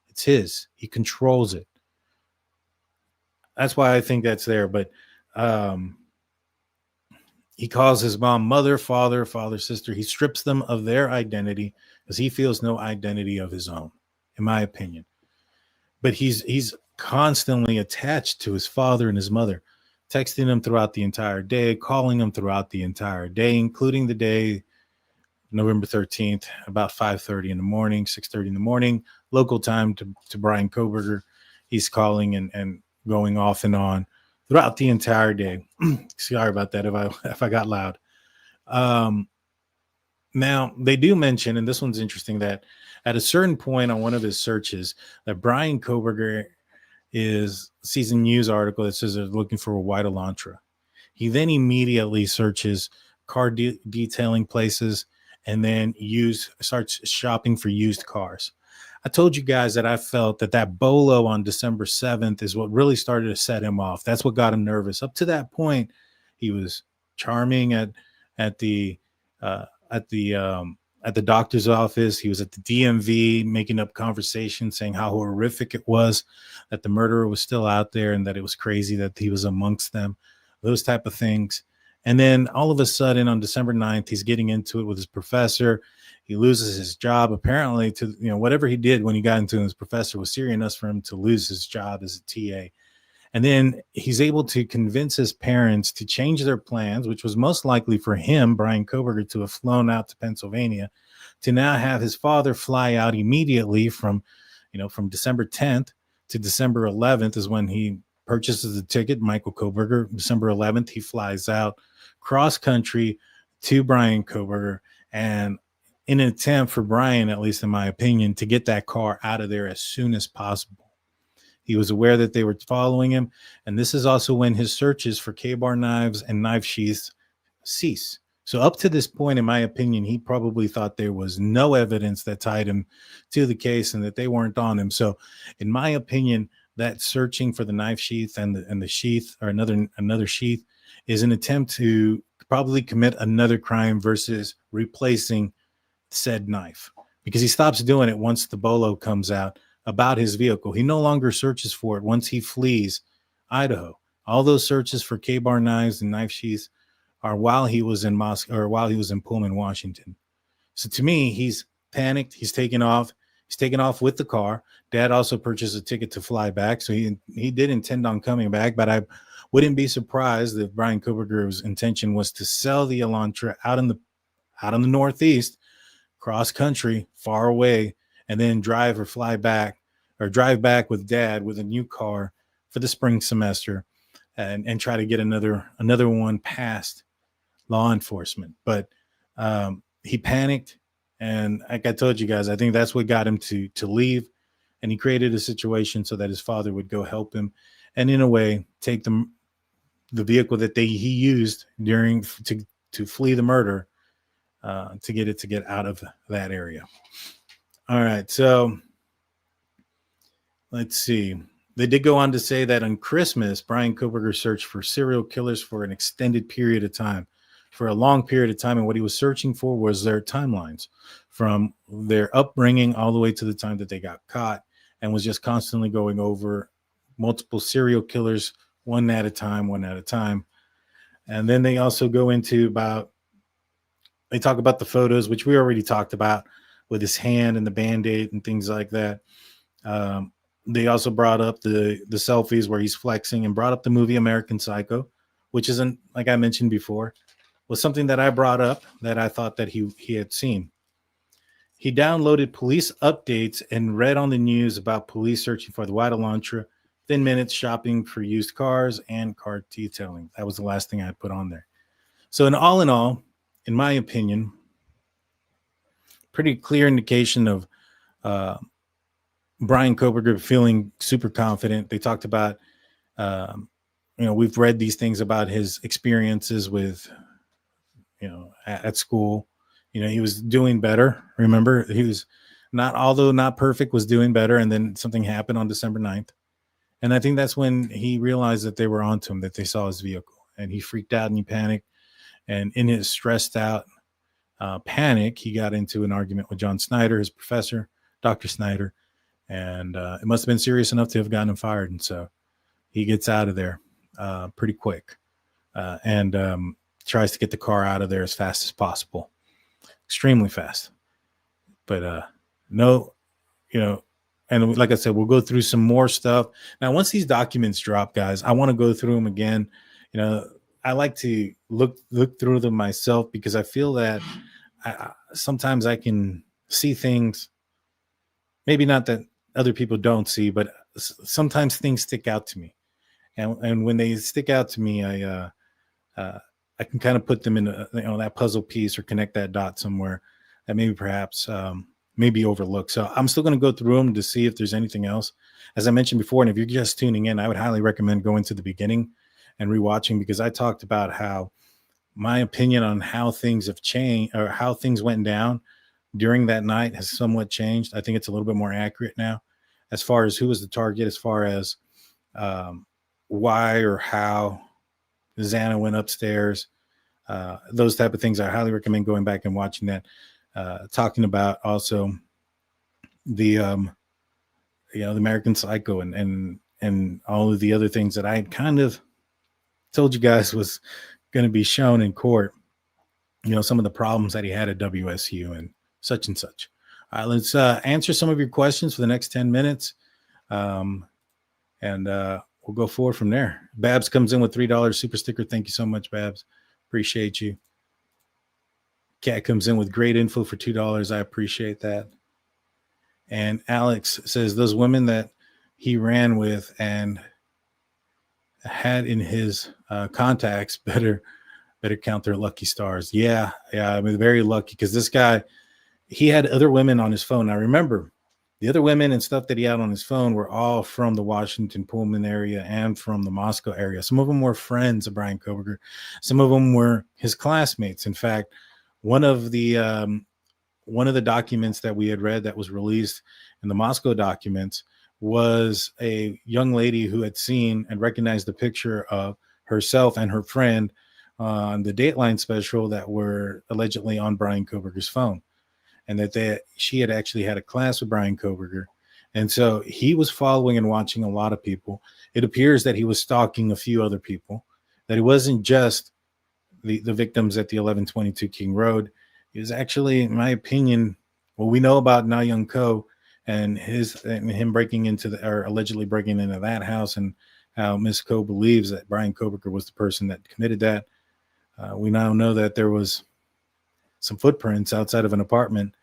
It's his. He controls it. That's why I think that's there. But He calls his mom mother, father, sister. He strips them of their identity because he feels no identity of his own, in my opinion. But he's constantly attached to his father and his mother, texting them throughout the entire day, calling them throughout the entire day, including the day November 13th, about 5:30 in the morning, 6:30 in the morning, local time to Bryan Kohberger. He's calling and going off and on throughout the entire day. Sorry about that if I got loud. Now they do mention, and this one's interesting, that at a certain point on one of his searches, that Bryan Kohberger sees a news article that says they're looking for a white Elantra. He then immediately searches car detailing places and then starts shopping for used cars. I told you guys that I felt that bolo on December 7th is what really started to set him off. That's what got him nervous. Up to that point, he was charming at the doctor's office. He was at the DMV making up conversation, saying how horrific it was that the murderer was still out there and that it was crazy that he was amongst them, those type of things. And then all of a sudden on December 9th, he's getting into it with his professor. He loses his job. Apparently, whatever he did when he got into his professor was serious enough for him to lose his job as a TA. And then he's able to convince his parents to change their plans, which was most likely for him, Bryan Kohberger, to have flown out to Pennsylvania, to now have his father fly out immediately from December 10th to December 11th is when he purchases the ticket. Michael Kohberger, December 11th, he flies out cross country to Bryan Kohberger, and in an attempt for Bryan, at least in my opinion, to get that car out of there as soon as possible. He was aware that they were following him, and this is also when his searches for K-bar knives and knife sheaths cease. So up to this point, in my opinion, he probably thought there was no evidence that tied him to the case and that they weren't on him. So in my opinion, that searching for the knife sheath and the sheath, or another sheath, is an attempt to probably commit another crime versus replacing said knife, because he stops doing it once the bolo comes out about his vehicle. He no longer searches for it once he flees Idaho. All those searches for K-bar knives and knife sheaths are while he was in Moscow, or while he was in Pullman, Washington. So to me, he's panicked. He's taken off. He's taken off with the car. Dad also purchased a ticket to fly back, so he did intend on coming back. But I wouldn't be surprised if Bryan Kohberger's intention was to sell the Elantra out in the Northeast, cross country, far away, and then drive back with Dad with a new car for the spring semester, and try to get another one past law enforcement. But he panicked, and like I told you guys, I think that's what got him to leave, and he created a situation so that his father would go help him, and in a way take the vehicle that he used to flee the murder, to get out of that area. All right, so let's see. They did go on to say that on Christmas, Bryan Kohberger searched for serial killers for an extended period of time, for a long period of time. And what he was searching for was their timelines from their upbringing all the way to the time that they got caught, and was just constantly going over multiple serial killers, one at a time. And then they also go into they talk about the photos, which we already talked about, with his hand and the Band-Aid and things like that. They also brought up the selfies where he's flexing, and brought up the movie American Psycho, which isn't, like I mentioned before, was something that I brought up that I thought that he had seen. He downloaded police updates and read on the news about police searching for the white Elantra, within minutes shopping for used cars and car detailing. That was the last thing I put on there. So in all, in my opinion, pretty clear indication of Bryan Kohberger feeling super confident. They talked about, we've read these things about his experiences with, at school. He was doing better. Remember, he was although not perfect, was doing better. And then something happened on December 9th. And I think that's when he realized that they were onto him, that they saw his vehicle, and he freaked out and he panicked. And in his stressed out panic, he got into an argument with John Snyder, his professor, Dr. Snyder. And it must have been serious enough to have gotten him fired. And so he gets out of there pretty quick. And tries to get the car out of there as fast as possible, extremely fast. But no, and like I said, we'll go through some more stuff. Now, once these documents drop, guys, I want to go through them again. I like to look through them myself because I feel that sometimes I can see things, maybe not that other people don't see, but sometimes things stick out to me. And when they stick out to me, I can kind of put them in that puzzle piece or connect that dot somewhere that maybe perhaps maybe overlooked. So I'm still going to go through them to see if there's anything else. As I mentioned before, and if you're just tuning in, I would highly recommend going to the beginning and rewatching, because I talked about how my opinion on how things have changed or how things went down during that night has somewhat changed. I think it's a little bit more accurate now as far as who was the target, as far as why or how Xana went upstairs, those type of things. I highly recommend going back and watching that. Talking about also the the American Psycho and all of the other things that I had kind of told you guys was going to be shown in court. Some of the problems that he had at WSU and such and such. All right, let's answer some of your questions for the next 10 minutes. And we'll go forward from there. Babs comes in with $3 super sticker. Thank you so much, Babs. Appreciate you. Cat comes in with great info for $2. I appreciate that. And Alex says those women that he ran with and had in his contacts better count their lucky stars. Yeah. I mean, very lucky, because this guy, he had other women on his phone. Now remember, the other women and stuff that he had on his phone were all from the Washington Pullman area and from the Moscow area. Some of them were friends of Bryan Kohberger. Some of them were his classmates. In fact, one of the documents that we had read that was released in the Moscow documents was a young lady who had seen and recognized the picture of herself and her friend on the Dateline special that were allegedly on Bryan Kohberger's phone, and that she had actually had a class with Bryan Kohberger. And so he was following and watching a lot of people. It appears that he was stalking a few other people, that it wasn't just the victims at the 1122 King Road. It was actually, in my opinion, what we know about Na Young Ko and him breaking into or allegedly breaking into that house, and how Miss Ko believes that Bryan Kohberger was the person that committed that. We now know that there was some footprints outside of an apartment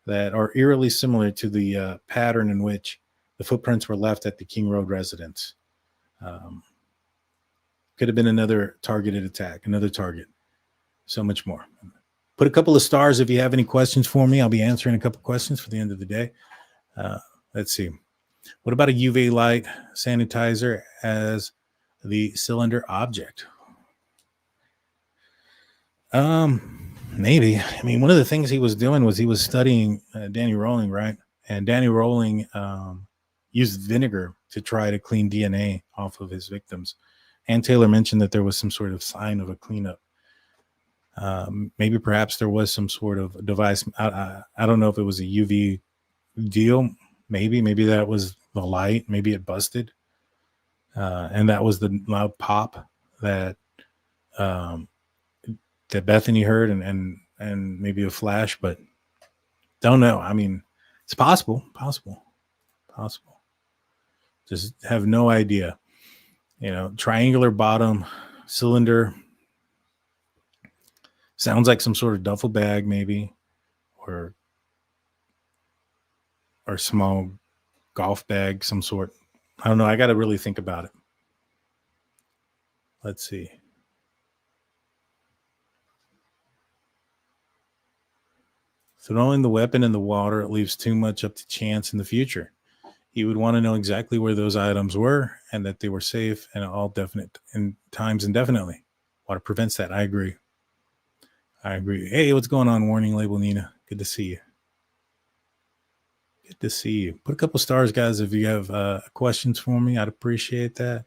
that are eerily similar to the pattern in which the footprints were left at the King Road residence. Could have been another targeted attack, another target. So much more. Put a couple of stars if you have any questions for me. I'll be answering a couple questions for the end of the day. Let's see. What about a UV light sanitizer as the cylinder object? Maybe. I mean, one of the things he was doing was he was studying Danny Rolling, right? And Danny Rolling used vinegar to try to clean DNA off of his victims. And Taylor mentioned that there was some sort of sign of a cleanup. Maybe perhaps there was some sort of device. I don't know if it was a UV deal. Maybe that was the light. Maybe it busted. And that was the loud pop that that Bethany heard, and maybe a flash, but don't know. I mean, it's possible. Just have no idea. Triangular bottom, cylinder. Sounds like some sort of duffel bag, maybe, or small golf bag, some sort. I don't know. I got to really think about it. Let's see. So knowing the weapon in the water, it leaves too much up to chance in the future. He would want to know exactly where those items were and that they were safe and all definite in times indefinitely. Water prevents that. I agree. Hey, what's going on? Warning label, Nina. Good to see you. Put a couple stars, guys, if you have questions for me. I'd appreciate that.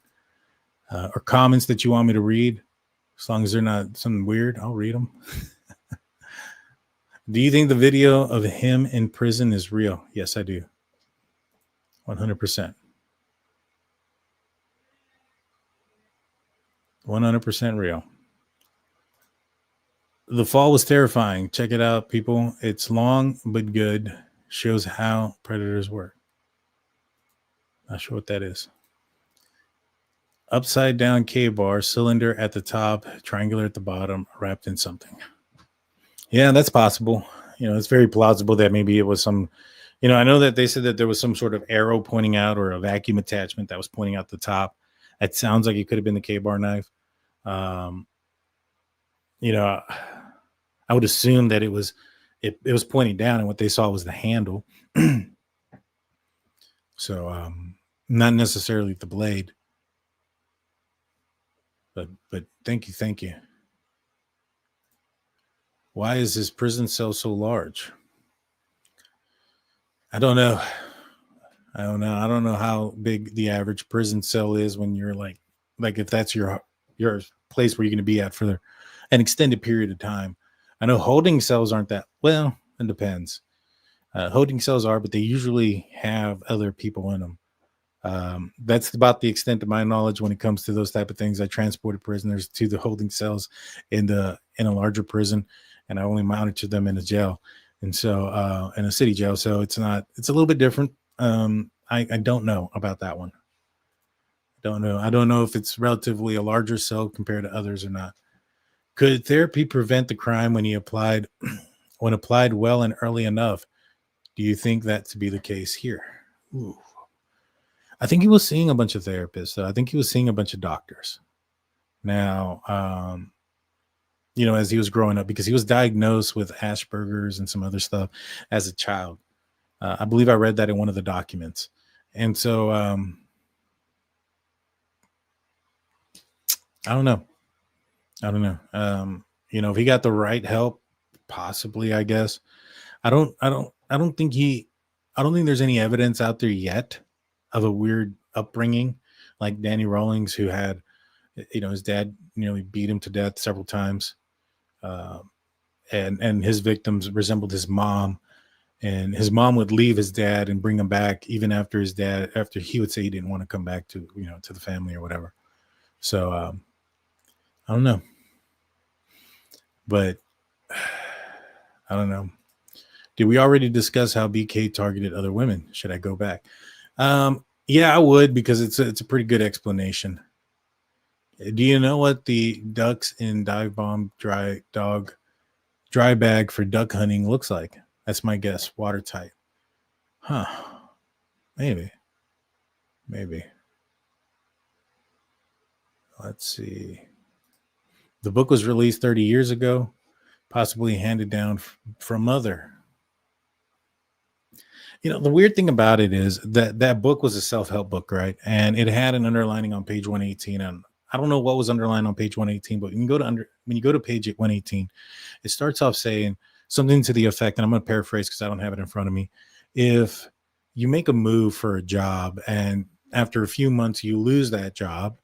Or comments that you want me to read. As long as they're not something weird, I'll read them. Do you think the video of him in prison is real? Yes, I do. 100%. 100% real. The fall was terrifying. Check it out, people. It's long but good. Shows how predators work. Not sure what that is. Upside down K-bar, cylinder at the top, triangular at the bottom, wrapped in something. Yeah, that's possible. It's very plausible that maybe it was some, I know that they said that there was some sort of arrow pointing out or a vacuum attachment that was pointing out the top. It sounds like it could have been the K-bar knife. I would assume that it was pointing down and what they saw was the handle. So, not necessarily the blade. But thank you. Why is his prison cell so large? I don't know. I don't know how big the average prison cell is when you're like if that's your place where you're going to be at for an extended period of time. I know holding cells aren't that, well, it depends. Holding cells are, but they usually have other people in them. That's about the extent of my knowledge when it comes to those type of things. I transported prisoners to the holding cells in a larger prison, and I only monitored them in a jail, and so in a city jail. So it's a little bit different. I don't know about that one. I don't know if it's relatively a larger cell compared to others or not. Could therapy prevent the crime when applied well and early enough? Do you think that to be the case here? Ooh. I think he was seeing a bunch of therapists. I think he was seeing a bunch of doctors. Now, as he was growing up, because he was diagnosed with Asperger's and some other stuff as a child. I believe I read that in one of the documents. And so, I don't know. If he got the right help, possibly, I guess. I don't think there's any evidence out there yet of a weird upbringing like Danny Rawlings, who had, his dad nearly beat him to death several times. And his victims resembled his mom, and his mom would leave his dad and bring him back even after he would say he didn't want to come back to the family or whatever. So, I don't know, but I don't know. Did we already discuss how BK targeted other women? Should I go back? Yeah, I would, because it's a pretty good explanation. Do you know what the ducks in dive bomb dry bag for duck hunting looks like? That's my guess. Watertight. Huh. Maybe. Let's see. The book was released 30 years ago, possibly handed down from mother. The weird thing about it is that book was a self-help book, right? And it had an underlining on page 118. And I don't know what was underlined on page 118, but when you go to page 118, it starts off saying something to the effect, and I'm going to paraphrase because I don't have it in front of me. If you make a move for a job and after a few months you lose that job,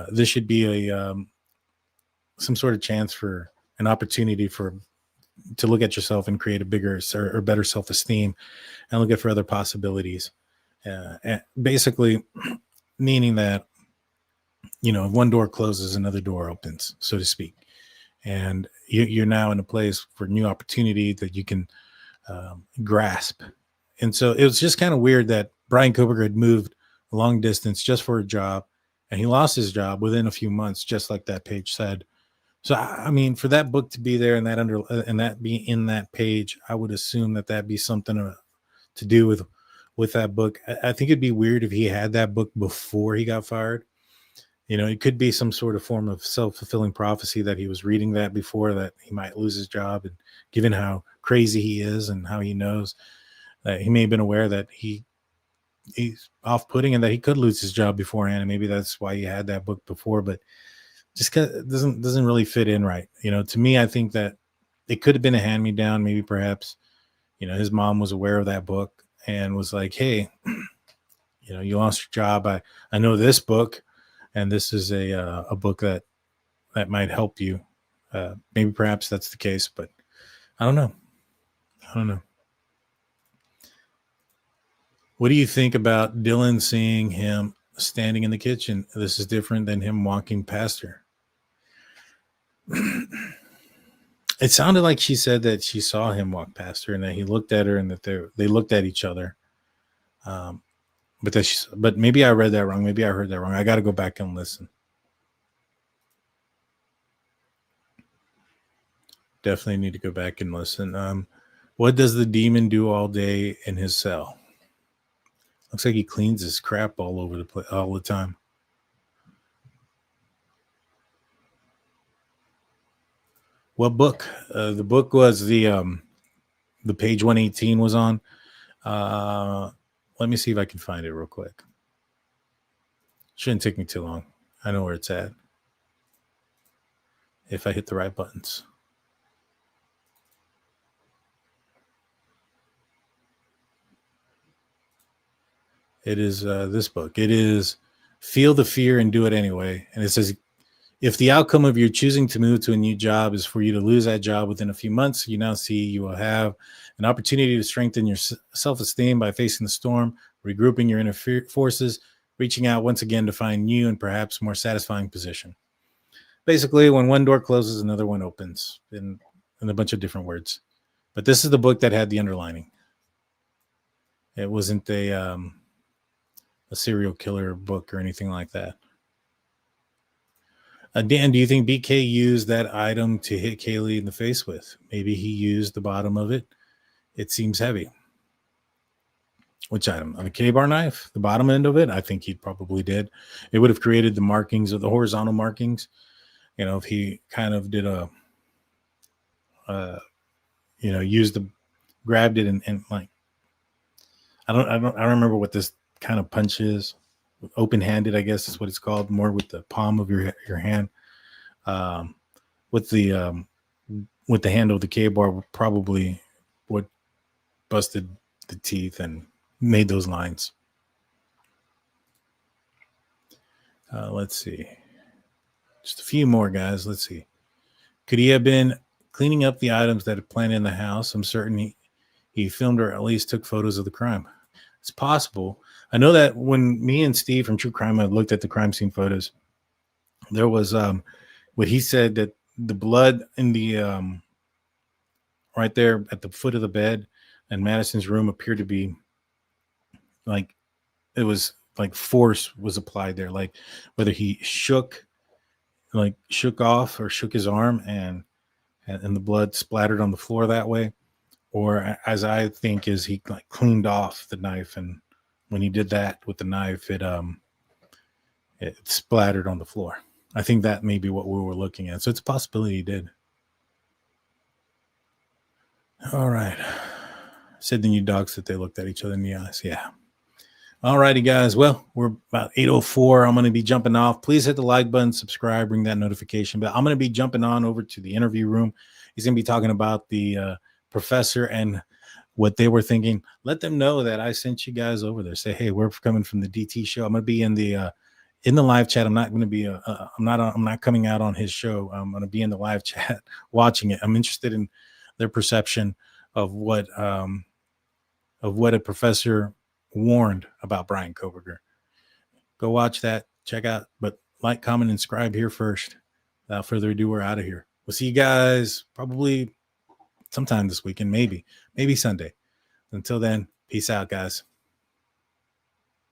this should be some sort of chance for an opportunity to look at yourself and create a bigger or better self-esteem and look at for other possibilities. Basically meaning that, if one door closes, another door opens, so to speak. And you're now in a place for new opportunity that you can grasp. And so it was just kind of weird that Bryan Kohberger had moved a long distance just for a job, and he lost his job within a few months, just like that page said. So, I mean, for that book to be there and that be in that page, I would assume that be something to do with that book. I think it'd be weird if he had that book before he got fired. It could be some sort of form of self-fulfilling prophecy that he was reading that before that he might lose his job. And given how crazy he is and how he knows that he may have been aware that he's off-putting and that he could lose his job beforehand. And maybe that's why he had that book before, but just it doesn't really fit in right. To me, I think that it could have been a hand-me-down. Maybe perhaps, his mom was aware of that book and was like, hey, you lost your job. I know this book, and this is a book that might help you. Maybe perhaps that's the case, but I don't know. What do you think about Dylan seeing him standing in the kitchen? This is different than him walking past her. It sounded like she said that she saw him walk past her and that he looked at her and that they looked at each other. But maybe I read that wrong. Maybe I heard that wrong. I got to go back and listen. Definitely need to go back and listen. What does the demon do all day in his cell? Looks like he cleans his crap all over the place all the time. What book? The book was the page 118 was on. Let me see if I can find it real quick. Shouldn't take me too long. I know where it's at. If I hit the right buttons. It is this book. It is Feel the Fear and Do It Anyway. And it says, if the outcome of your choosing to move to a new job is for you to lose that job within a few months, you now see you will have an opportunity to strengthen your self-esteem by facing the storm, regrouping your inner forces, reaching out once again to find new and perhaps more satisfying position. Basically, when one door closes, another one opens in a bunch of different words. But this is the book that had the underlining. It wasn't a serial killer book or anything like that. Dan, do you think BK used that item to hit Kaylee in the face with? Maybe he used the bottom of it. It seems heavy. Which item? The K-bar knife? The bottom end of it? I think he probably did. It would have created the markings of the horizontal markings. You know, if he kind of did grabbed it and like, I don't remember what this kind of punch is. Open-handed, I guess is what it's called, more with the palm of your hand. With the handle of the K-bar, probably what busted the teeth and made those lines. Let's see. Just a few more, guys. Let's see. Could he have been cleaning up the items that had planted in the house? I'm certain he filmed or at least took photos of the crime. It's possible. I know that when me and Steve from True Crime had looked at the crime scene photos, there was what he said that the blood in the right there at the foot of the bed in Madison's room appeared to be like it was like force was applied there, like whether he shook off or shook his arm and the blood splattered on the floor that way, or as I think is he like cleaned off the knife, and when he did that with the knife, it splattered on the floor. I think that may be what we were looking at. So it's a possibility he did. All right. Said the new dogs that they looked at each other in the eyes. Yeah. All righty, guys. Well, we're about 8:04. I'm going to be jumping off. Please hit the like button, subscribe, ring that notification bell. I'm going to be jumping on over to the interview room. He's going to be talking about the professor and what they were thinking. Let them know that I sent you guys over there. Say, hey, we're coming from the DT show. I'm going to be in the live chat. I'm not going to be I'm not coming out on his show. I'm going to be in the live chat watching it. I'm interested in their perception of what a professor warned about Bryan Kohberger. Go watch that. Check out, but like, comment, and subscribe here first. Without further ado, we're out of here. We'll see you guys probably sometime this weekend, maybe Sunday. Until then, peace out, guys.